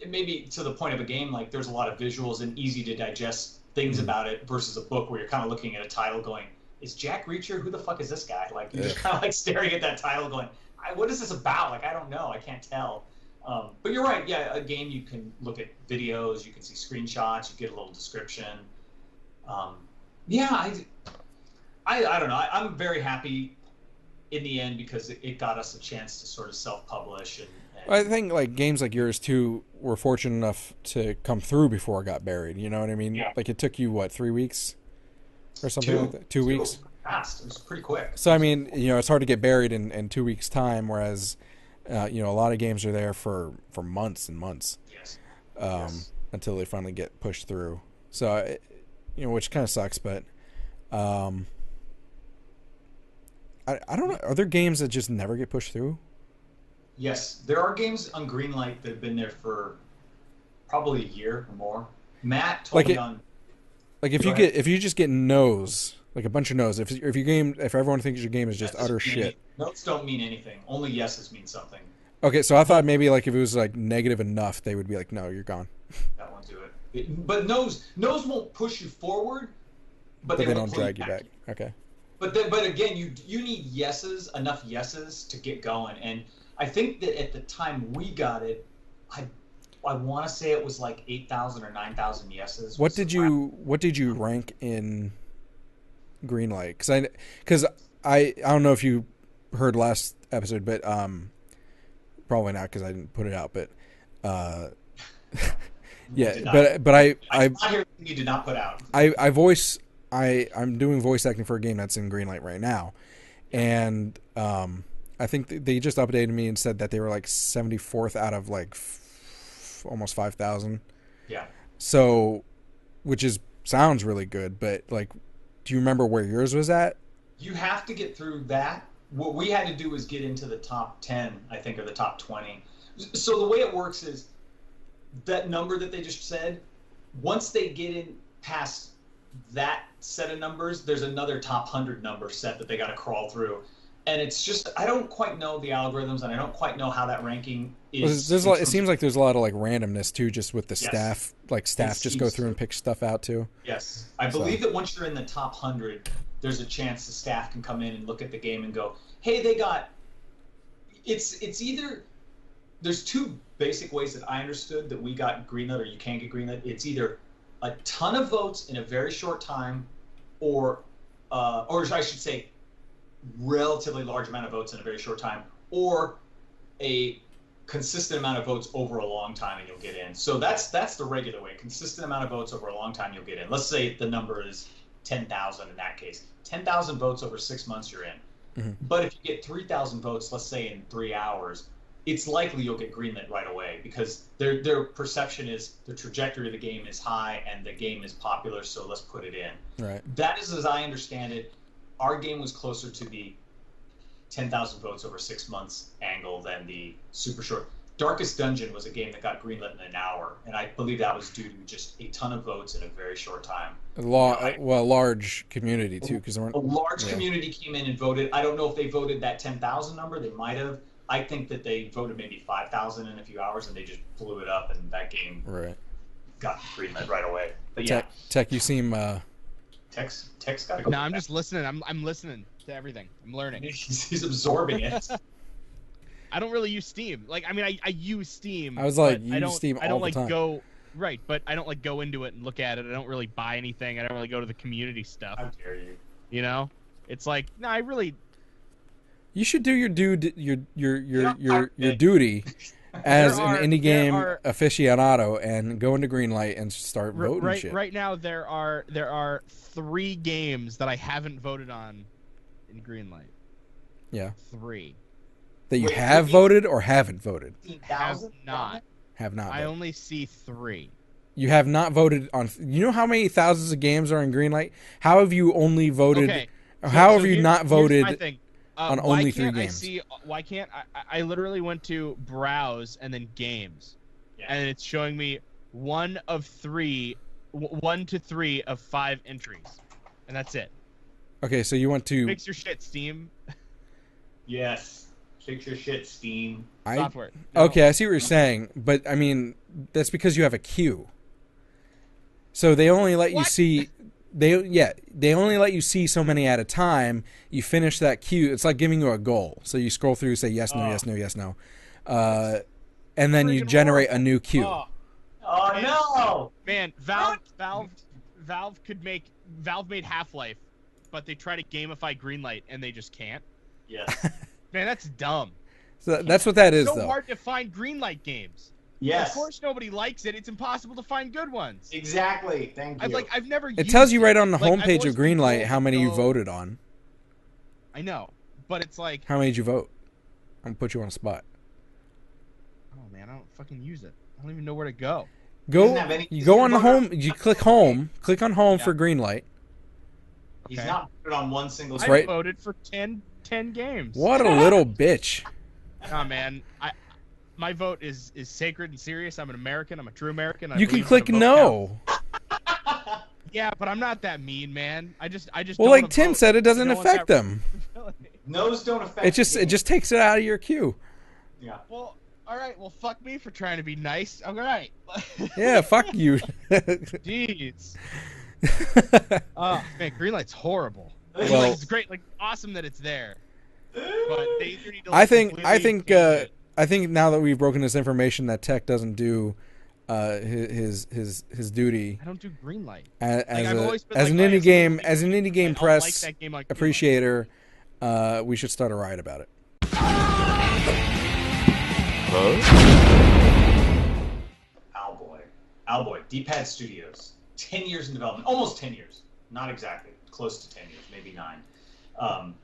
maybe to the point of a game, like there's a lot of visuals and easy to digest things about it versus a book where you're kind of looking at a title going, is Jack Reacher? Who the fuck is this guy? Like, you're just kind of like staring at that title going, what is this about? Like, I don't know. I can't tell. But you're right. Yeah, a game, you can look at videos, you can see screenshots, you get a little description. Yeah, I don't know. I'm very happy in the end because it got us a chance to sort of self-publish. And I think like games like yours too were fortunate enough to come through before it got buried. You know what I mean? Yeah. Like it took you what, 3 weeks or something like that? 2 weeks. Fast. It was pretty quick. So I mean, it's hard to get buried in 2 weeks' time, whereas. A lot of games are there for months and months, until they finally get pushed through. So, which kind of sucks. But I don't know. Are there games that just never get pushed through? Yes, there are games on Greenlight that have been there for probably a year or more. Matt told me on. Like if you just get no's, Like a bunch of no's. If everyone thinks your game is just utter shit. No's don't mean anything. Only yeses mean something. Okay, so I thought maybe like if it was like negative enough, they would be like, no, you're gone. That won't do it. But no's won't push you forward, but they don't drag you back. Okay. But again, you need yeses, enough yeses to get going. And I think that at the time we got it, I want to say it was like 8,000 or 9,000 yeses. What did you rank in Greenlight? Because I don't know if you heard last episode, but probably not because I didn't put it out. But yeah, but I not hear you did not put out. I'm doing voice acting for a game that's in Greenlight right now, and I think they just updated me and said that they were like 74th out of like almost 5,000. Yeah. So, which sounds really good, but like, do you remember where yours was at? You have to get through that. What we had to do was get into the top 10, I think, or the top 20. So the way it works is that number that they just said, once they get in past that set of numbers, there's another top 100 number set that they got to crawl through. And it's just, I don't quite know the algorithms, and I don't quite know how that ranking is. It seems like there's a lot of like randomness too, just with the staff. Like staff just go through and pick stuff out too. Yes, I believe that once you're in the top 100, there's a chance the staff can come in and look at the game and go, "Hey, they got." It's either there's two basic ways that I understood that we got greenlit or you can get greenlit. It's either a ton of votes in a very short time, or I should say, relatively large amount of votes in a very short time, or a consistent amount of votes over a long time and you'll get in. So that's the regular way. Consistent amount of votes over a long time, you'll get in. Let's say the number is 10,000 in that case. 10,000 votes over 6 months, you're in. Mm-hmm. But if you get 3,000 votes, let's say in 3 hours, it's likely you'll get greenlit right away because their perception is the trajectory of the game is high and the game is popular, so let's put it in. Right. That is, as I understand it, our game was closer to the 10,000 votes over 6 months angle than the super short. Darkest Dungeon was a game that got greenlit in an hour, and I believe that was due to just a ton of votes in a very short time. A large community too, because a large community came in and voted. I don't know if they voted that 10,000 number. They might have. I think that they voted maybe 5,000 in a few hours, and they just blew it up, and that game got greenlit right away. But yeah, Tech, you seem. Tech's got to go. No, I'm just listening. I'm listening to everything. I'm learning. He's absorbing it. I don't really use Steam. Like, I mean, I use Steam. I was like, you use Steam all the time. I don't like go right, but I don't like go into it and look at it. I don't really buy anything. I don't really go to the community stuff. How dare you? You know, it's like, no, I really. You should do your duty as an indie game aficionado and go into Greenlight and start voting shit. Right now, there are 3 games that I haven't voted on in Greenlight. Yeah. 3. That you have voted or haven't voted? Have not. Have not. I only see 3. You have not voted on. You know how many thousands of games are in Greenlight? How have you only voted? Okay. How have you not voted on only 3 games? Why can't I literally went to browse and then games, and it's showing me 1 to 3 of 5 entries, and that's it. Okay, so you went to fix your shit, Steam. Yes. Fix your shit, Steam. Software. No. Okay, I see what you're saying, but I mean that's because you have a queue. So they only let you see. They only let you see so many at a time. You finish that queue. It's like giving you a goal. So you scroll through, say yes, no, yes, no, yes, no, and then you generate a new queue. Oh no! Man, Valve made Half-Life, but they try to gamify Greenlight and they just can't. Yes. Man, that's dumb. So that's what that is, though. It's so hard to find Greenlight games. Yes. Of course nobody likes it. It's impossible to find good ones. Exactly. Thank you. I've never It tells you right on the homepage of Greenlight how many you voted on. I know, but it's like... How many did you vote? I'm going to put you on a spot. Oh, man, I don't fucking use it. I don't even know where to go. You go on the home, you click home, click on home for Greenlight. He's not voted on one single... I voted for 10 games. What a little bitch. Nah, man. My vote is sacred and serious. I'm an American. I'm a true American. You can click no. Yeah, but I'm not that mean, man. I just. Well, don't like wanna Tim vote. said, it doesn't I don't want affect that them. responsibility. No's don't affect. It just takes it out of your queue. Yeah. Well, all right. Well, fuck me for trying to be nice. All right. Yeah, fuck you. Jeez. Oh man, Greenlight's horrible. Well- Like, it's great, like awesome that it's there, but they either need to. I Like, think completely change it. I think now that we've broken this information that Tech doesn't do his duty I don't do Greenlight. as I've always been an like, oh, indie yeah, something game I don't press like that game like Greenlight. appreciator. We should start a riot about it. Owlboy, D-Pad Studios, 10 years in development, almost 10 years, not exactly, close to 10 years, maybe 9.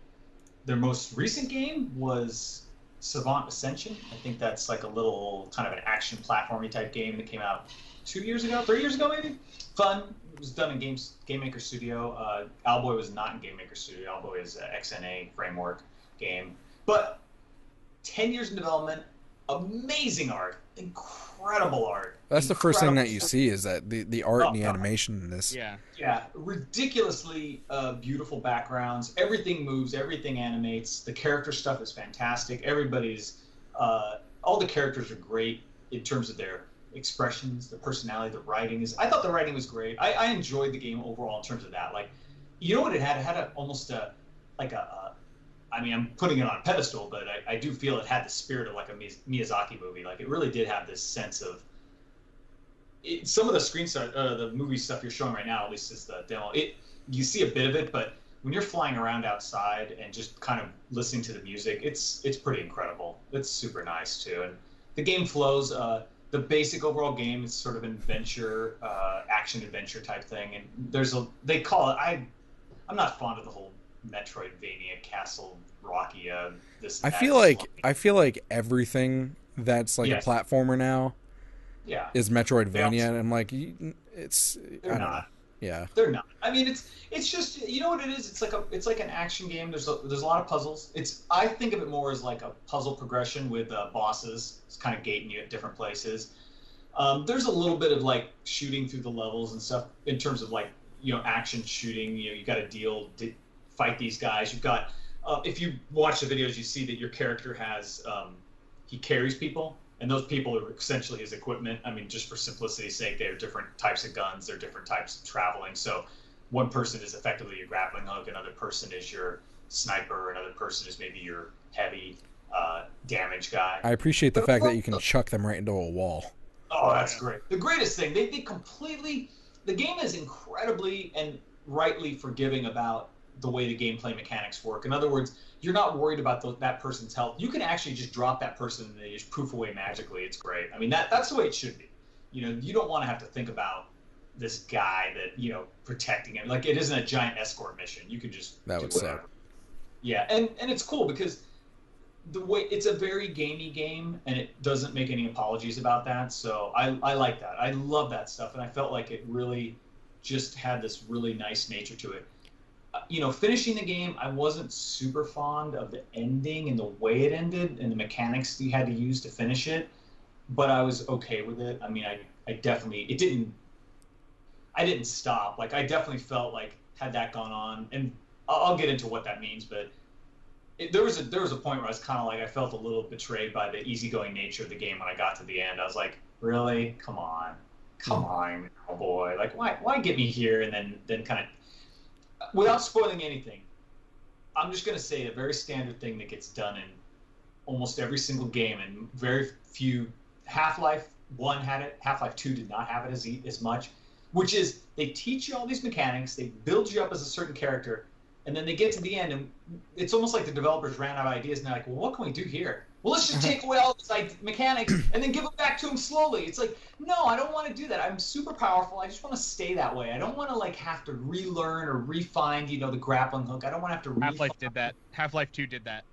Their most recent game was Savant Ascension. I think that's like a little kind of an action platformy type game that came out 3 years ago maybe. Fun. It was done in Game Maker Studio. Owlboy was not in Game Maker Studio. Owlboy is an XNA framework game. But 10 years in development, amazing art, incredible art. That's the first thing that you Incredible- see is that the art and the Oh, animation in this. Yeah. Yeah, ridiculously beautiful backgrounds. Everything moves, everything animates. The character stuff is fantastic. Everybody's, all the characters are great in terms of their expressions, the personality, the writing is. I thought the writing was great. I enjoyed the game overall in terms of that. Like, you know what it had? It had I mean, I'm putting it on a pedestal, but I do feel it had the spirit of like a Miyazaki movie. Like, it really did have this sense of. Some of the the movie stuff you're showing right now, at least is the demo. You see a bit of it, but when you're flying around outside and just kind of listening to the music, it's pretty incredible. It's super nice too, and the game flows. The basic overall game is sort of an adventure, action adventure type thing, and they call it. I'm not fond of the whole Metroidvania Castle Rocky. This. I feel like everything that's like Yes. a platformer now Yeah. is Metroidvania, Yeah. and I'm like, it's They're I don't know. not. Yeah. They're not. I mean, it's just, you know what it is. It's like an action game. There's a lot of puzzles. I think of it more as like a puzzle progression with bosses. It's kind of gating you at different places. There's a little bit of like shooting through the levels and stuff in terms of like, you know, action shooting. You know, you got to fight these guys. You've got if you watch the videos, you see that your character has he carries people. And those people are essentially his equipment. I mean, just for simplicity's sake, they're different types of guns. They're different types of traveling. So one person is effectively your grappling hook. Another person is your sniper. Another person is maybe your heavy damage guy. I appreciate the fact that you can chuck them right into a wall. Oh, that's great. The greatest thing, they completely... The game is incredibly and rightly forgiving about the way the gameplay mechanics work. In other words, you're not worried about that person's health. You can actually just drop that person and they just poof away magically. It's great. I mean, that's the way it should be. You know, you don't want to have to think about this guy that, you know, protecting him. Like, it isn't a giant escort mission. You can just That do would whatever. suck. Yeah, and it's cool because the way it's a very gamey game and it doesn't make any apologies about that. So I like that. I love that stuff, and I felt like it really just had this really nice nature to it. You know, finishing the game, I wasn't super fond of the ending and the way it ended and the mechanics you had to use to finish it, but I was okay with it. I mean, I definitely, I didn't stop. Like, I definitely felt like had that gone on, and I'll get into what that means, but there was a point where I was kind of like, I felt a little betrayed by the easygoing nature of the game when I got to the end. I was like, really? Come on, oh boy. Like, why get me here? And then kind of, without spoiling anything, I'm just going to say a very standard thing that gets done in almost every single game, and very few. Half-Life 1 had it. Half-Life 2 did not have it as much, which is they teach you all these mechanics, they build you up as a certain character, and then they get to the end, and it's almost like the developers ran out of ideas, and they're like, well, what can we do here? Well, let's just take away all this mechanics and then give it back to him slowly. It's like, no, I don't want to do that. I'm super powerful. I just want to stay that way. I don't want to like have to relearn or refine, you know, the grappling hook. I don't want to have to. Half-Life did that. Half-Life 2 did that.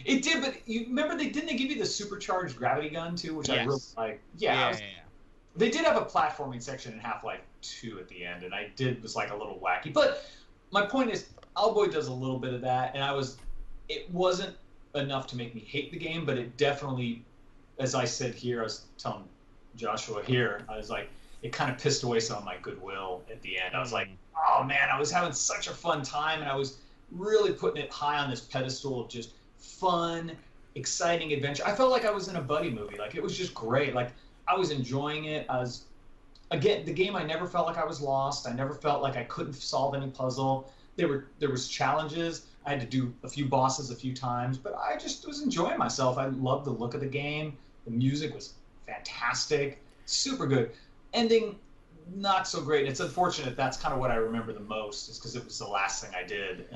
It did, but you remember didn't they give you the supercharged gravity gun too, which I really like. Yeah. They did have a platforming section in Half-Life 2 at the end, and was like a little wacky. But my point is, Owlboy does a little bit of that, and it wasn't enough to make me hate the game, but it definitely, as I said here, I was telling Joshua here, I was like, it kind of pissed away some of my goodwill at the end. I was like, oh man, I was having such a fun time, and I was really putting it high on this pedestal of just fun, exciting adventure. I felt like I was in a buddy movie. Like, it was just great. Like, I was enjoying it. Again, the game, I never felt like I was lost. I never felt like I couldn't solve any puzzle. There was challenges. I had to do a few bosses a few times, but I just was enjoying myself. I loved the look of the game. The music was fantastic, super good. Ending, not so great. It's unfortunate. That's kind of what I remember the most, is because it was the last thing I did.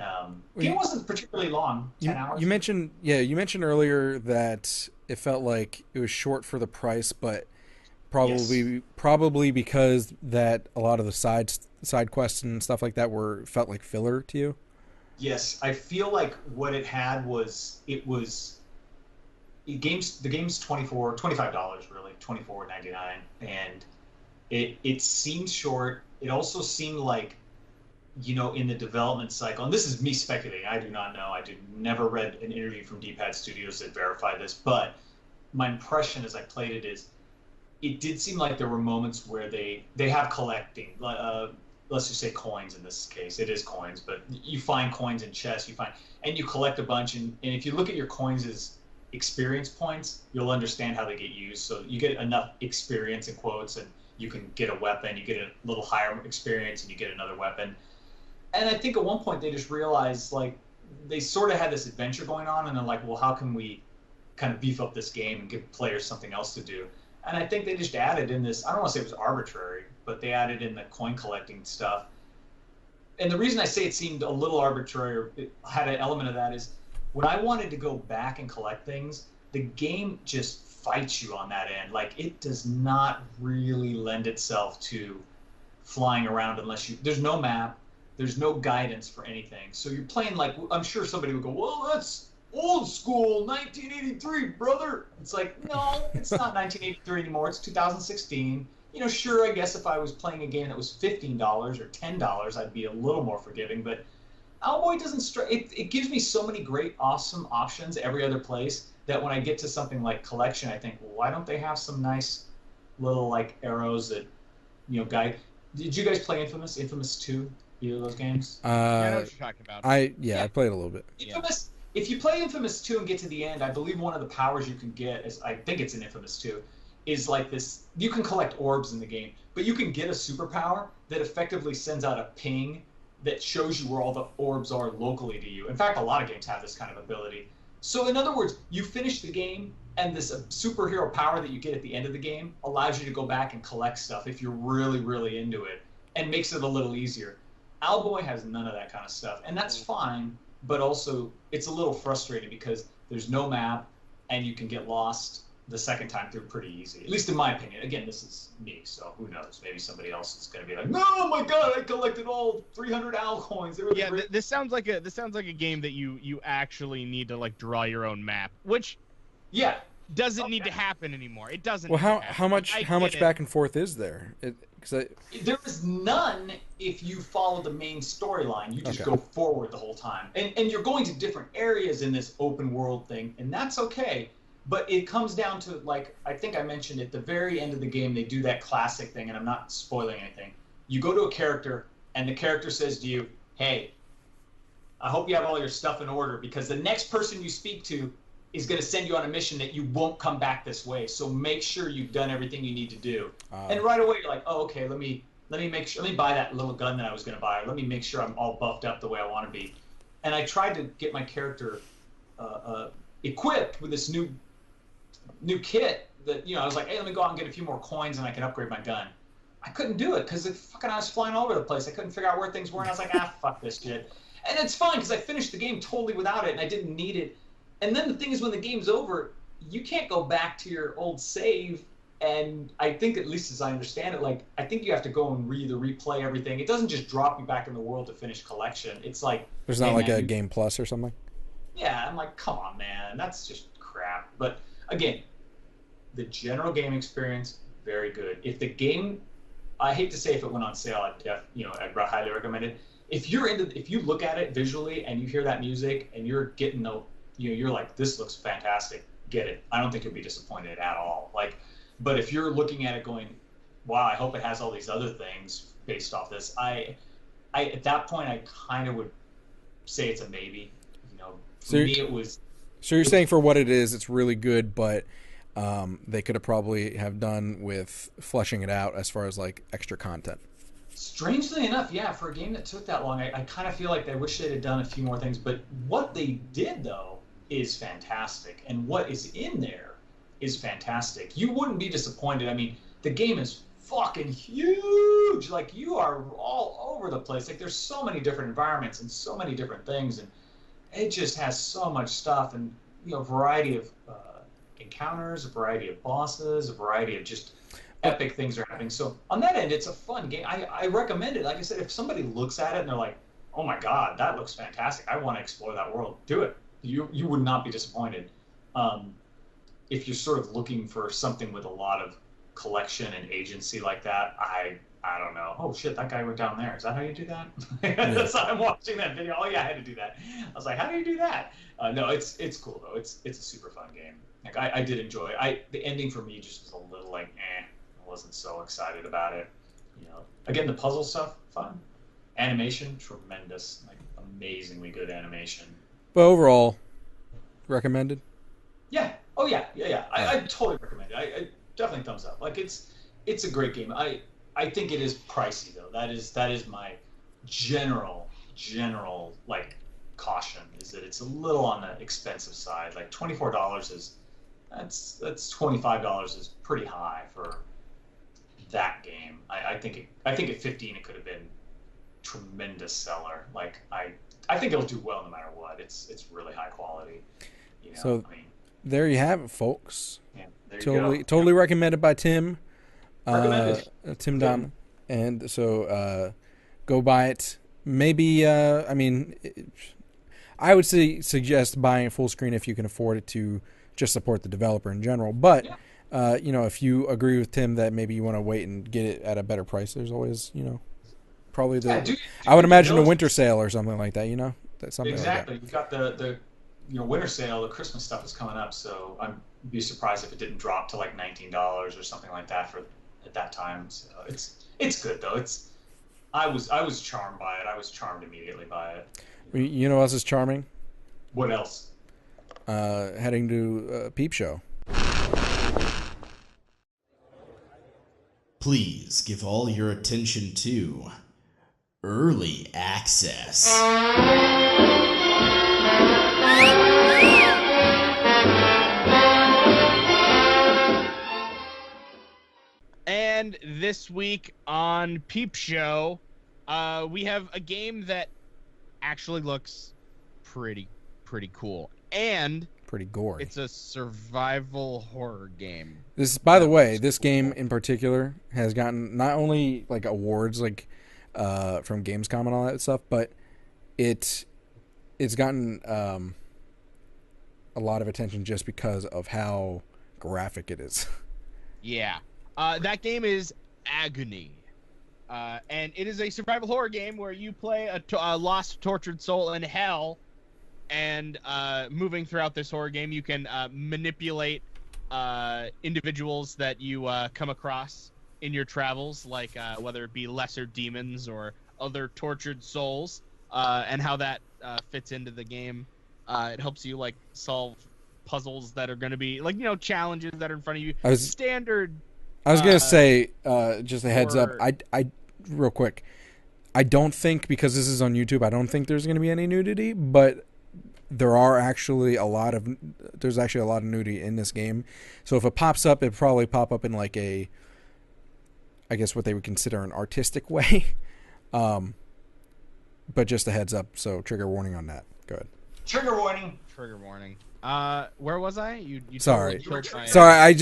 Game wasn't particularly long, 10 hours. You mentioned earlier that it felt like it was short for the price, but probably because that a lot of the side quests and stuff like that felt like filler to you. Yes, I feel like what it had was the game's $25 really, $24.99, and it seemed short. It also seemed like, in the development cycle, and this is me speculating, I do not know, never read an interview from D-Pad Studios that verified this, but my impression as I played it is, it did seem like there were moments where they have collecting, let's just say coins in this case. It is coins, but you find coins in chests, and you collect a bunch, and if you look at your coins as experience points, you'll understand how they get used. So you get enough experience in quotes, and you can get a weapon, you get a little higher experience, and you get another weapon. And I think at one point they just realized, like, they sort of had this adventure going on, and they're like, well, how can we kind of beef up this game and give players something else to do? And I think they just added in this, I don't want to say it was arbitrary, but they added in the coin collecting stuff. And the reason I say it seemed a little arbitrary, or it had an element of that, is when I wanted to go back and collect things, the game just fights you on that end. Like, it does not really lend itself to flying around there's no map, there's no guidance for anything. So you're playing like, I'm sure somebody would go, well, that's old school 1983, brother. It's like, no, it's not 1983 anymore. It's 2016. Sure, I guess if I was playing a game that was $15 or $10, I'd be a little more forgiving. But Owlboy doesn't it gives me so many great, awesome options every other place that when I get to something like collection, I think, well, why don't they have some nice little, like, arrows that, guide. Did you guys play Infamous? Infamous 2? Either of those games? I know what you're talking about. I played a little bit. Infamous. If you play Infamous 2 and get to the end, I believe one of the powers you can get, I think it's in Infamous 2, is like this. You can collect orbs in the game, but you can get a superpower that effectively sends out a ping that shows you where all the orbs are locally to you. In fact, a lot of games have this kind of ability. So in other words, you finish the game, and this superhero power that you get at the end of the game allows you to go back and collect stuff if you're really, really into it, and makes it a little easier. Owlboy has none of that kind of stuff, and that's fine. But also, it's a little frustrating because there's no map, and you can get lost the second time through pretty easy. At least in my opinion. Again, this is me, so who knows? Maybe somebody else is going to be like, "No, my God, I collected all 300 owl coins." This sounds like a game that you actually need to, like, draw your own map, which doesn't need to happen anymore. It doesn't. Well, how much back and forth is there? There is none if you follow the main storyline. You just go forward the whole time. And you're going to different areas in this open world thing, and that's okay. But it comes down to, like, I think I mentioned at the very end of the game, they do that classic thing, and I'm not spoiling anything. You go to a character, and the character says to you, hey, I hope you have all your stuff in order, because the next person you speak to is going to send you on a mission that you won't come back this way. So make sure you've done everything you need to do. And right away you're like, oh, okay, let me buy that little gun that I was going to buy. Or let me make sure I'm all buffed up the way I want to be. And I tried to get my character equipped with this new kit that, I was like, hey, let me go out and get a few more coins and I can upgrade my gun. I couldn't do it because I was flying all over the place. I couldn't figure out where things were, and I was like, fuck this shit. And it's fine because I finished the game totally without it, and I didn't need it. And then the thing is, when the game's over, you can't go back to your old save. And I think, at least as I understand it, like, I think you have to go and replay everything. It doesn't just drop you back in the world to finish collection. It's like, there's not like a Game Plus or something. Yeah, I'm like, come on, man, that's just crap. But again, the general game experience, very good. If the game, I hate to say if it went on sale, I'd highly recommend it. If you look at it visually and you hear that music and you're getting you're like, this looks fantastic, get it. I don't think you'll be disappointed at all. Like, but if you're looking at it going, wow, I hope it has all these other things based off this. I at that point, I kind of would say it's a maybe. You know, for me, it was. So you're saying for what it is, it's really good, but they could have probably have done with fleshing it out as far as like extra content. Strangely enough, yeah, for a game that took that long, I kind of feel like they wish they'd have done a few more things. But what they did, though, is fantastic. And what is in there is fantastic. You wouldn't be disappointed. I mean, the game is fucking huge. Like, you are all over the place. Like, there's so many different environments and so many different things. And it just has so much stuff. And, you know, a variety of encounters, a variety of bosses, a variety of just epic things are happening. So on that end, it's a fun game. I recommend it. Like I said, if somebody looks at it and they're like, oh my God, that looks fantastic, I want to explore that world, do it. You would not be disappointed. If you're sort of looking for something with a lot of collection and agency like that, I don't know. Oh shit, that guy went down there. Is that how you do that? That's how I'm watching that video. Oh yeah, I had to do that. I was like, how do you do that? No, it's cool though. It's a super fun game. Like I did enjoy it. The ending for me just was a little like I wasn't so excited about it. You know, again, the puzzle stuff, fun. Animation, tremendous. Like amazingly good animation. But overall, recommended? Yeah. Oh yeah. I totally recommend it. I definitely thumbs up. Like it's a great game. I think it is pricey though. That is my general like caution, is that it's a little on the expensive side. Like $24 is that's $25 is pretty high for that game. I think at 15 it could have been tremendous seller. Like I think it'll do well no matter what. It's really high quality. You know, so there you have it, folks. Yeah, totally recommended by Tim. Tim Good. Donley. And so go buy it. Maybe I mean, I would suggest buying it full screen if you can afford it to just support the developer in general. But you know, if you agree with Tim that maybe you want to wait and get it at a better price, there's always, you know, probably I would imagine a winter sale or something like that. You know, that's something exactly. like that. You've got the winter sale. The Christmas stuff is coming up, so I'd be surprised if it didn't drop to like $19 or something like that at that time. So it's good though. I was charmed by it. I was charmed immediately by it. You know what else is charming? What else? Heading to Peep Show. Please give all your attention to Early Access. And this week on Peep Show, we have a game that actually looks pretty cool. And pretty gory. It's a survival horror game. This, by the way, this game in particular has gotten not only like awards like from Gamescom and all that stuff, but it's gotten a lot of attention just because of how graphic it is. Yeah. That game is Agony. And it is a survival horror game where you play a lost, tortured soul in hell. And moving throughout this horror game, you can manipulate individuals that you come across in your travels, like whether it be lesser demons or other tortured souls, and how that fits into the game. It helps you like solve puzzles that are going to be like, you know, challenges that are in front of you. I was going to say, just a heads up. I real quick. I don't think, because this is on YouTube, I don't think there's going to be any nudity, but there's actually a lot of nudity in this game. So if it pops up, it'd probably pop up in like I guess what they would consider an artistic way. But just a heads up, so trigger warning on that. Go ahead. Trigger warning. Where was I? You Sorry. Totally Sorry,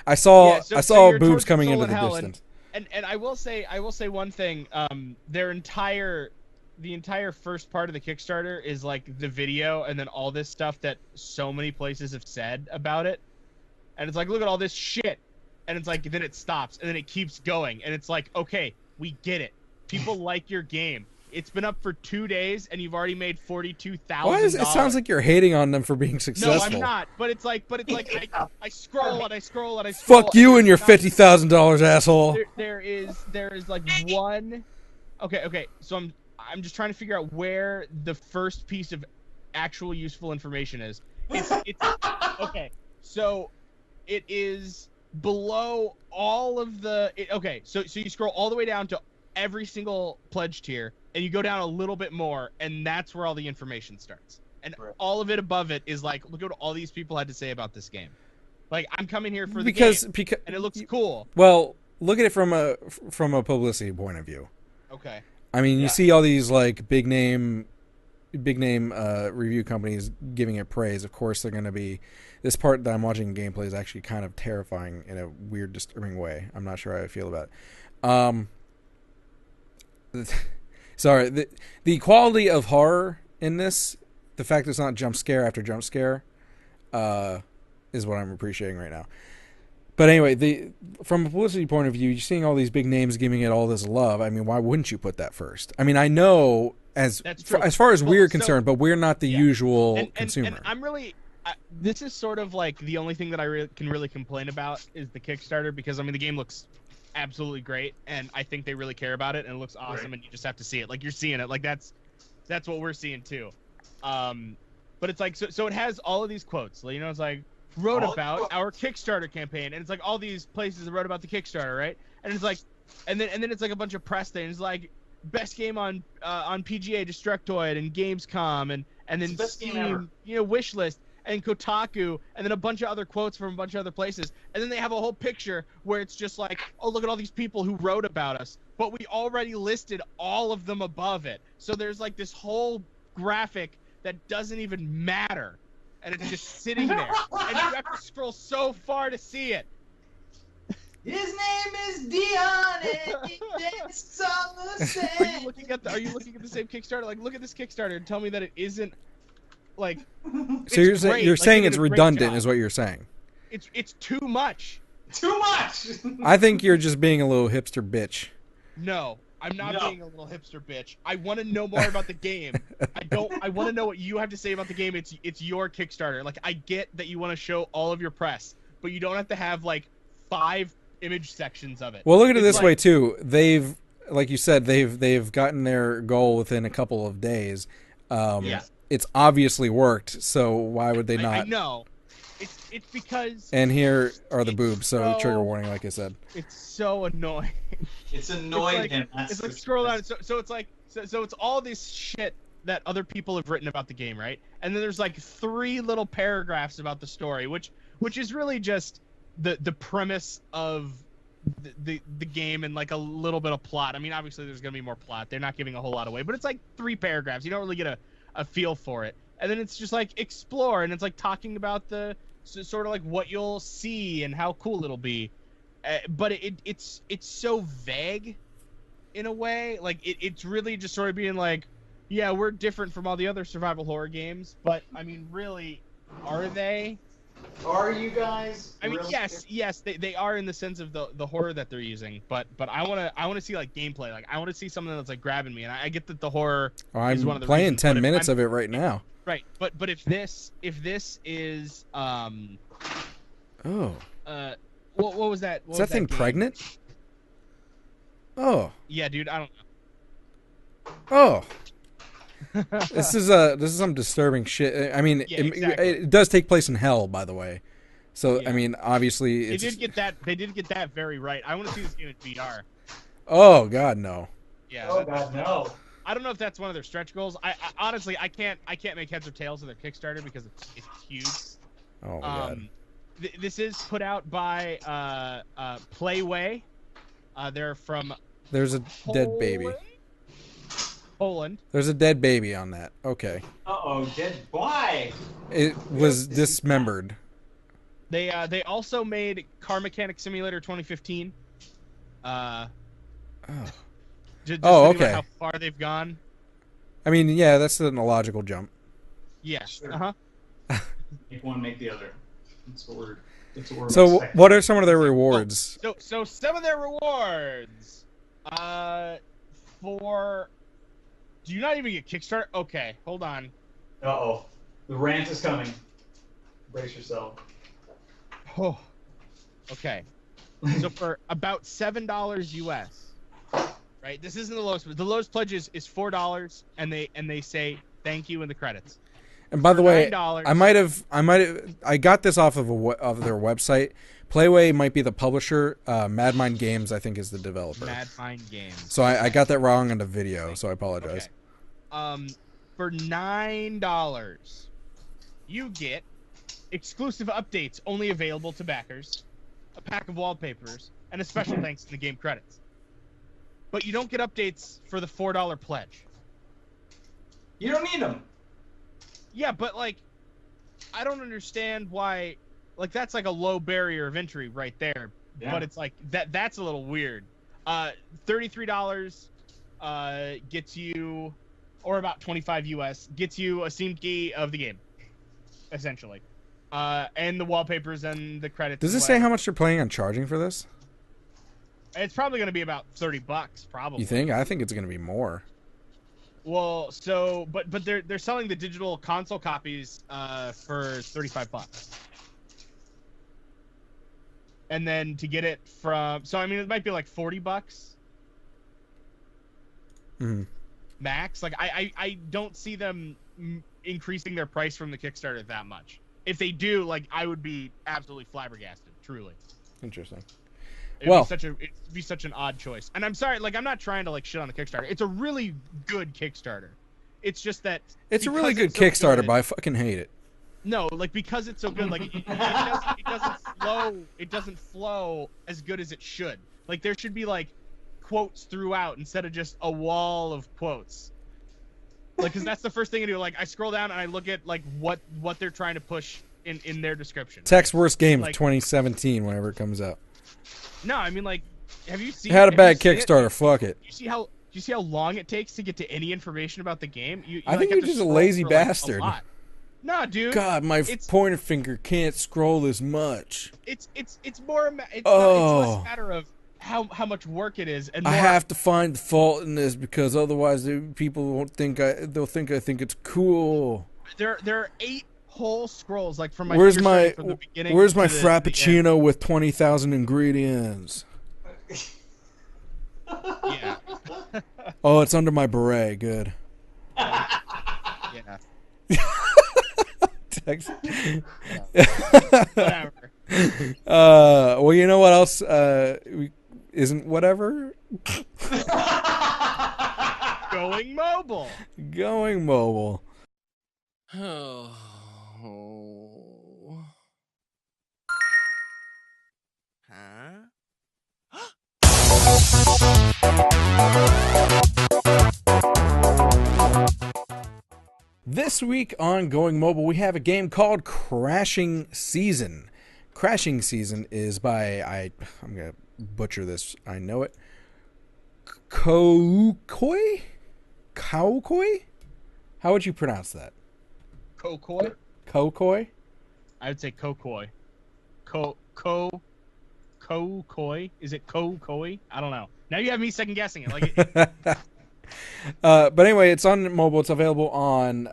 I saw boobs coming into the distance. And I will say one thing. The entire first part of the Kickstarter is like the video and then all this stuff that so many places have said about it. And it's like, look at all this shit. And it's like, then it stops and then it keeps going. And it's like, okay, we get it. People like your game. It's been up for 2 days, and you've already made $42,000. Why is it sounds like you're hating on them for being successful? No, I'm not. But it's like I scroll and I scroll and I scroll. Fuck you and your $50,000, asshole. There is like one. Okay. So I'm just trying to figure out where the first piece of actual useful information is. It's okay. So it is below all of the. So you scroll all the way down to every single pledge tier, and you go down a little bit more, and that's where all the information starts. And all of it above it is like, look at what all these people had to say about this game. Like, I'm coming here for the game, and it looks cool. Well, look at it from a publicity point of view. Okay. I mean, you see all these like big name review companies giving it praise. Of course, they're going to be. This part that I'm watching gameplay is actually kind of terrifying in a weird, disturbing way. I'm not sure how I feel about it. Sorry, the quality of horror in this, the fact that it's not jump scare after jump scare, is what I'm appreciating right now. But anyway, from a publicity point of view, you're seeing all these big names giving it all this love. I mean, why wouldn't you put that first? I mean, I know as far as we're concerned, but we're not the usual consumer. And I'm really, this is sort of like the only thing that I can really complain about is the Kickstarter, because I mean the game looks absolutely great, and I think they really care about it, and it looks awesome, and you just have to see it. Like, you're seeing it. Like, that's what we're seeing too. But it's like, so it has all of these quotes. You know, it's like, wrote about our Kickstarter campaign, and it's like all these places that wrote about the Kickstarter, right? And it's like, and then it's like a bunch of press things, like best game on PGA, Destructoid, and Gamescom, and then Steam, Wishlist, and Kotaku, and then a bunch of other quotes from a bunch of other places, and then they have a whole picture where it's just like, oh, look at all these people who wrote about us, but we already listed all of them above it. So there's like this whole graphic that doesn't even matter, and it's just sitting there, and you have to scroll so far to see it. His name is Dion, and he dances on the sand. Are you looking at the same Kickstarter? Like, look at this Kickstarter and tell me that it isn't, like... So you're saying it's redundant, is what you're saying? It's too much. Too much! I think you're just being a little hipster bitch. No, I'm not being a little hipster bitch. I want to know more about the game. I want to know what you have to say about the game. It's your Kickstarter. Like, I get that you want to show all of your press, but you don't have to have like 5 image sections of it. Well, look at it this way too. They've, like you said, they've gotten their goal within a couple of days. It's obviously worked, so why would they not? I know. It's because. And here are the boobs, so trigger warning, like I said. It's so annoying. It's annoying him. It's like scroll down. So it's like so it's all this shit that other people have written about the game, right? And then there's like 3 little paragraphs about the story, which is really just the premise of the game and like a little bit of plot. I mean, obviously there's gonna be more plot. They're not giving a whole lot away, but it's like 3 paragraphs. You don't really get a feel for it. And then it's just like explore, and it's like talking about the sort of like what you'll see and how cool it'll be. But it's so vague in a way. Like it's really just sort of being like, yeah, we're different from all the other survival horror games, but I mean, really, are they? Are you guys? I mean, really yes, they are in the sense of the horror that they're using, but I wanna see like gameplay. Like, I want to see something that's like grabbing me, and I get that the horror is one of the playing reasons, 10 minutes of it right now. Right, but if this is what was that? Is that thing pregnant? Oh. Yeah, dude, I don't know. Oh. This is some disturbing shit. I mean, exactly. it does take place in hell, by the way. So I mean, obviously, they did get that very right. I want to see this game in VR. Oh God, no. Yeah. Oh God, no. I don't know if that's one of their stretch goals. I honestly I can't make heads or tails of their Kickstarter because it's huge. Oh God. This is put out by Playway. They're from. There's a dead baby. Poland. There's a dead baby on that. Okay. Dead boy. It was dismembered. They also made Car Mechanic Simulator 2015. Just okay. How far they've gone. I mean, yeah, that's an illogical jump. Yeah. Sure. Make one, make the other. That's what we're So, expecting. what are some of their rewards? So some of their rewards, for Do you not even get Kickstarter? Okay, hold on. Uh-oh. The rant is coming. Brace yourself. Oh. Okay. So for about $7 US, right? This isn't the lowest. The lowest pledge is $4, and they say thank you in the credits. And by the way, $9, I got this off of their website. Playway might be the publisher. Mad Mind Games, I think, is the developer. Mad Mind Games. So I got that wrong on the video, so I apologize. Okay. For $9, you get exclusive updates only available to backers, a pack of wallpapers, and a special thanks in the game credits. But you don't get updates for the $4 pledge. You don't need them. Yeah, but like, I don't understand why. Like, that's like a low barrier of entry right there. Yeah. But it's like that's a little weird. $33 gets you, or about $25 US, gets you a Steam key of the game, essentially, and the wallpapers and the credits. Does it say how much they're planning on charging for this? It's probably going to be about $30, probably. You think? I think it's going to be more. Well, so but they're selling the digital console copies for $35. And then to get it from, so I mean, it might be like $40 max. Like I don't see them increasing their price from the Kickstarter that much. If they do, like, I would be absolutely flabbergasted. Truly. Interesting. It'd be such an odd choice. And I'm sorry, like, I'm not trying to like shit on the Kickstarter. It's a really good Kickstarter. It's just that it's a really good Kickstarter, but I fucking hate it. No, like, because it's so good, like it doesn't flow as good as it should. Like, there should be like quotes throughout instead of just a wall of quotes. Like, because that's the first thing I do. Like, I scroll down and I look at like what they're trying to push in their description. Tech's worst game like, of 2017, whenever it comes out. No, I mean, like, have you seen? Had a bad Kickstarter. Fuck it. Do you see how long it takes to get to any information about the game? I think you're just a lazy bastard. Like, nah, dude. God, my pointer finger can't scroll as much. It's more. It's less a matter of how much work it is, and more, I have to find the fault in this because otherwise people won't think they'll think I think it's cool. There are 8 whole scrolls, like from my where's my frappuccino with 20,000 ingredients? Yeah. Oh, it's under my beret. Good. Yeah. Text. Whatever. Well, you know what else isn't whatever? Going mobile. Going mobile. Oh. Huh? This week on Going Mobile, we have a game called Crashing Season. Crashing Season is by, I'm going to butcher this, I know it, Koukoi? Koukoi? How would you pronounce that? Kokoi? Koukoi? I would say Kokoi. Kokoi? Is it Kokoi? I don't know. Now you have me second guessing it. Like but anyway, it's on mobile. It's available on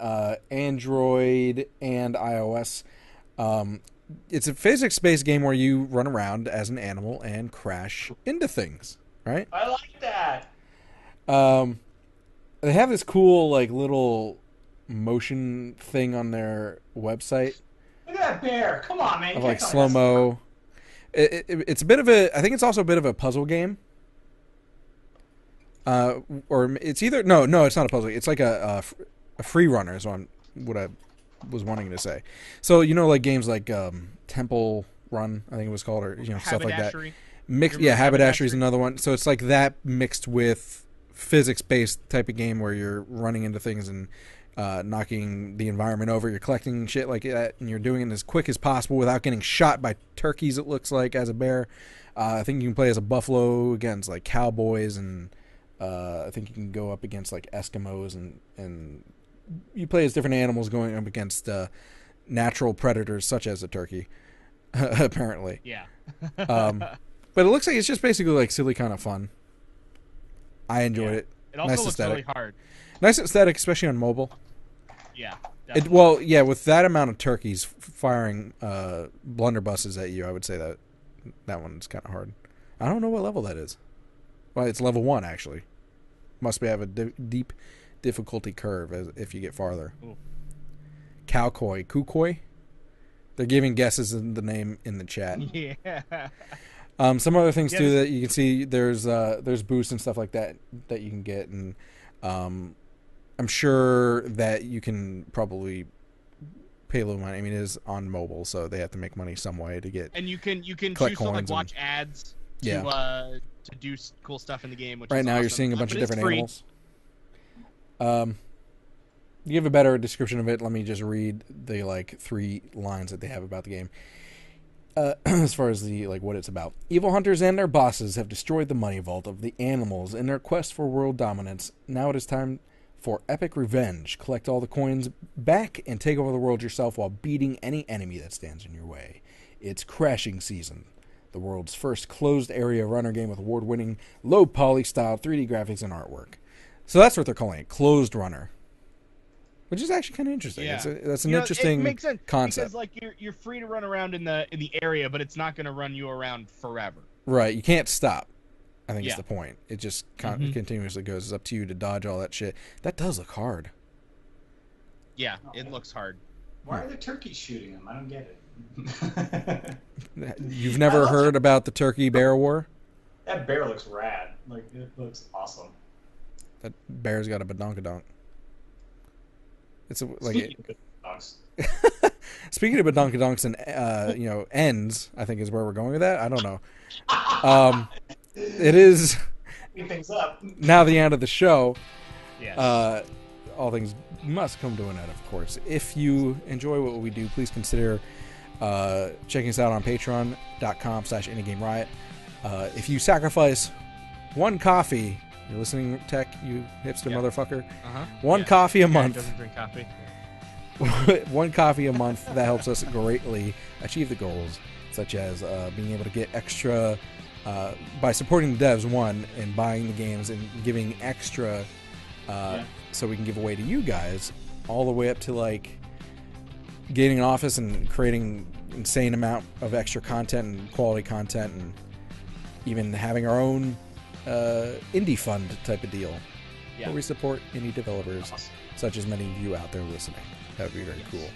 Android and iOS. It's a physics-based game where you run around as an animal and crash into things, right? I like that. They have this cool like little motion thing on their website. Look at that bear. Come on, man. Of like slow-mo. It's a bit of I think it's also a bit of a puzzle game. Or it's either no, it's not a puzzle. It's like a free runner is what I was wanting to say. So like games like Temple Run, I think it was called, or stuff like that. Haberdashery is another one. So it's like that mixed with physics-based type of game where you're running into things and knocking the environment over. You're collecting shit like that, and you're doing it as quick as possible without getting shot by turkeys. It looks like as a bear. I think you can play as a buffalo against like cowboys and. I think you can go up against like Eskimos and you play as different animals going up against natural predators such as a turkey, apparently. Yeah. But it looks like it's just basically like silly kind of fun. I enjoyed it. It also Nice looks aesthetic. really hard. Nice aesthetic, especially on mobile. Yeah. With that amount of turkeys firing blunderbusses at you, I would say that one's kind of hard. I don't know what level that is. Well, it's level 1, actually. Must have a deep difficulty curve if you get farther. Ooh. Cowcoy. Kukoi? They're giving guesses in the name in the chat. Yeah. Some other things, too, that you can see. There's boosts and stuff like that you can get. And I'm sure that you can probably pay a little money. I mean, it is on mobile, so they have to make money some way to get. And you can choose to like watch ads to do cool stuff in the game. Which right is now, awesome. you're seeing a bunch of different free. animals. To give a better description of it, let me just read the 3 lines that they have about the game. As far as the what it's about, evil hunters and their bosses have destroyed the money vault of the animals in their quest for world dominance. Now it is time for epic revenge. Collect all the coins back and take over the world yourself while beating any enemy that stands in your way. It's Crashing Season, the world's first closed area runner game with award-winning low poly style 3D graphics and artwork. So that's what they're calling it, closed runner. Which is actually kind of interesting. Yeah. That's an interesting it makes sense concept. Because you're free to run around in the area, but it's not going to run you around forever. Right. You can't stop. I think is the point. It just continuously goes. It's up to you to dodge all that shit. That does look hard. Yeah, it looks hard. Why are the turkeys shooting them? I don't get it. You've never heard about the turkey bear war? That bear looks rad. It looks awesome. That bear's got a badonkadonk. It's Speaking of badonkadonks and ends, I think is where we're going with that. I don't know. It is things up. Now the end of the show. Yes. All things must come to an end, of course. If you enjoy what we do, please consider checking us out on patreon.com/Indie Game Riot. If you sacrifice one coffee, you're listening, Tech, you hipster motherfucker. One coffee a month. Doesn't drink coffee. One coffee a month, that helps us greatly achieve the goals, such as being able to get extra by supporting the devs, one, and buying the games and giving extra so we can give away to you guys, all the way up to getting an office and creating insane amount of extra content and quality content, and even having our own indie fund type of deal where we support indie developers, such as many of you out there listening. That would be very cool.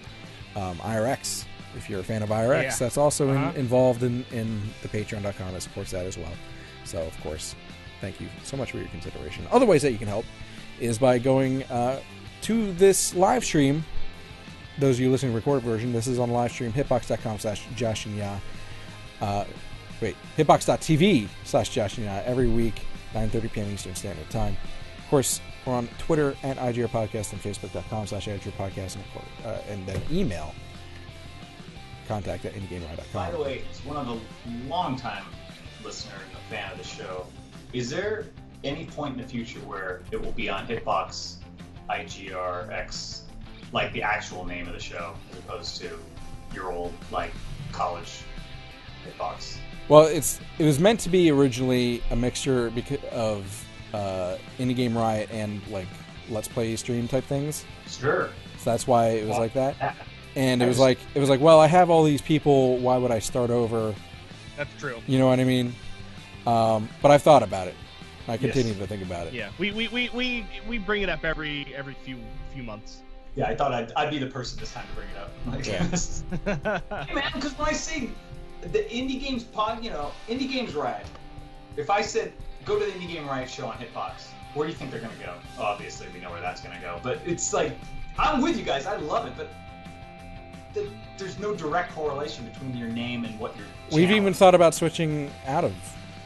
IRX, if you're a fan of IRX, that's also involved in the patreon.com that supports that as well. So, of course, thank you so much for your consideration. Other ways that you can help is by going to this live stream. Those of you listening to the recorded version, this is on live stream, hitbox.com/JaShinYa. Hitbox.tv/JaShinYa every week, 9:30 p.m. Eastern Standard Time. Of course, we're on Twitter at IGF Podcast and Facebook.com/IGF Podcast, and then email contact@IndieGameRiot.com. By the way, as one of the longtime listener and a fan of the show, is there any point in the future where it will be on Hitbox IGRX, like the actual name of the show, as opposed to your old college Hitbox? Well, it was meant to be originally a mixture of Indie Game Riot and Let's Play stream type things. Sure. So that's why it was like that. And it was like, well, I have all these people. Why would I start over? That's true. You know what I mean? But I've thought about it. I continue to think about it. Yeah, we bring it up every few months. Yeah, I thought I'd be the person this time to bring it up. Hey man, because when I say the Indie Games Indie Games Riot, if I said go to the Indie Game Riot show on Hitbox, where do you think they're gonna go? Obviously, we know where that's gonna go. But it's I'm with you guys. I love it, but there's no direct correlation between your name and what your channel We've even thought about switching out of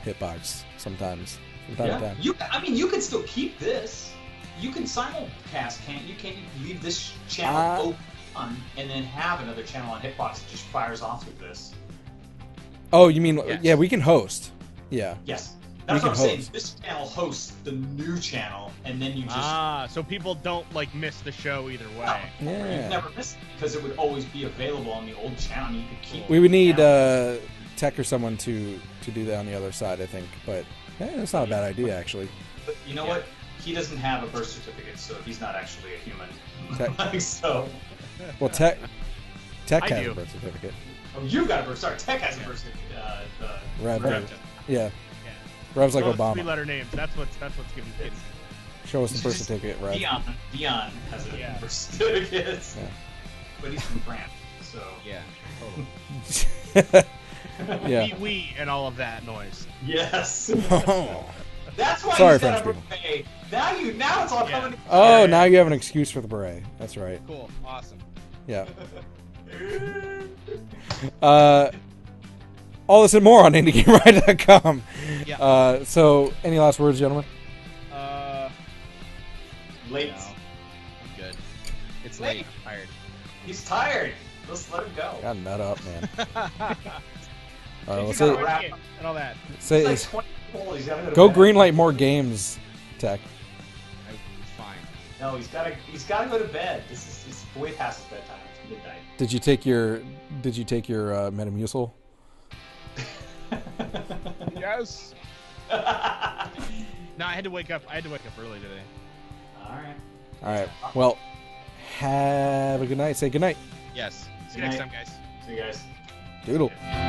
Hitbox sometimes. From time to time. You could still keep this. You can simulcast, can't you? Can't you leave this channel open and then have another channel on Hitbox that just fires off with this? Oh, you mean we can host. Yeah. Yes. That's what I'm saying. This channel hosts the new channel, and then you just so people don't miss the show either way. No, you'd never miss it because it would always be available on the old channel. You could keep. We would need Tech or someone to do that on the other side, I think. But that's not a bad idea, actually. But you know what? he doesn't have a birth certificate, so he's not actually a human. Tech. So. Well, Tech I has do. a birth certificate. Oh, you got a birth. Sorry, Tech has a birth certificate. Rev. Rev. Yeah. Yeah. Rev's like Those Obama. 3-letter names. That's what's giving kids. Show us the birth certificate, Rev. Dion has a Yeah. birth certificate. Yeah. But he's from France, so. Yeah. Totally. Yeah. We and all of that noise. Yes. Oh. That's why Sorry, he's got a French beret. Now it's all Yeah. coming. Oh, now you have an excuse for the beret. That's right. Cool. Awesome. Yeah. All this and more on IndieGameRiot.com. Yeah. So, any last words, gentlemen? Late. No. I'm good. It's Late. late. I'm tired. He's tired. Let's let him go. Got nut up, man. You Let's gotta say, wrap- And all that. say He's like is, 20 people. He's gotta go to bed. greenlight more games, Tech. I'm fine. No, he's gotta go to bed. It's way past his bedtime. It's midnight. Did you take your Metamucil? Yes. No, I had to wake up early today. All right. All right. Well, have a good night. Say good night. Yes. See you Good next night. time, guys. See you guys. Doodle. Yeah.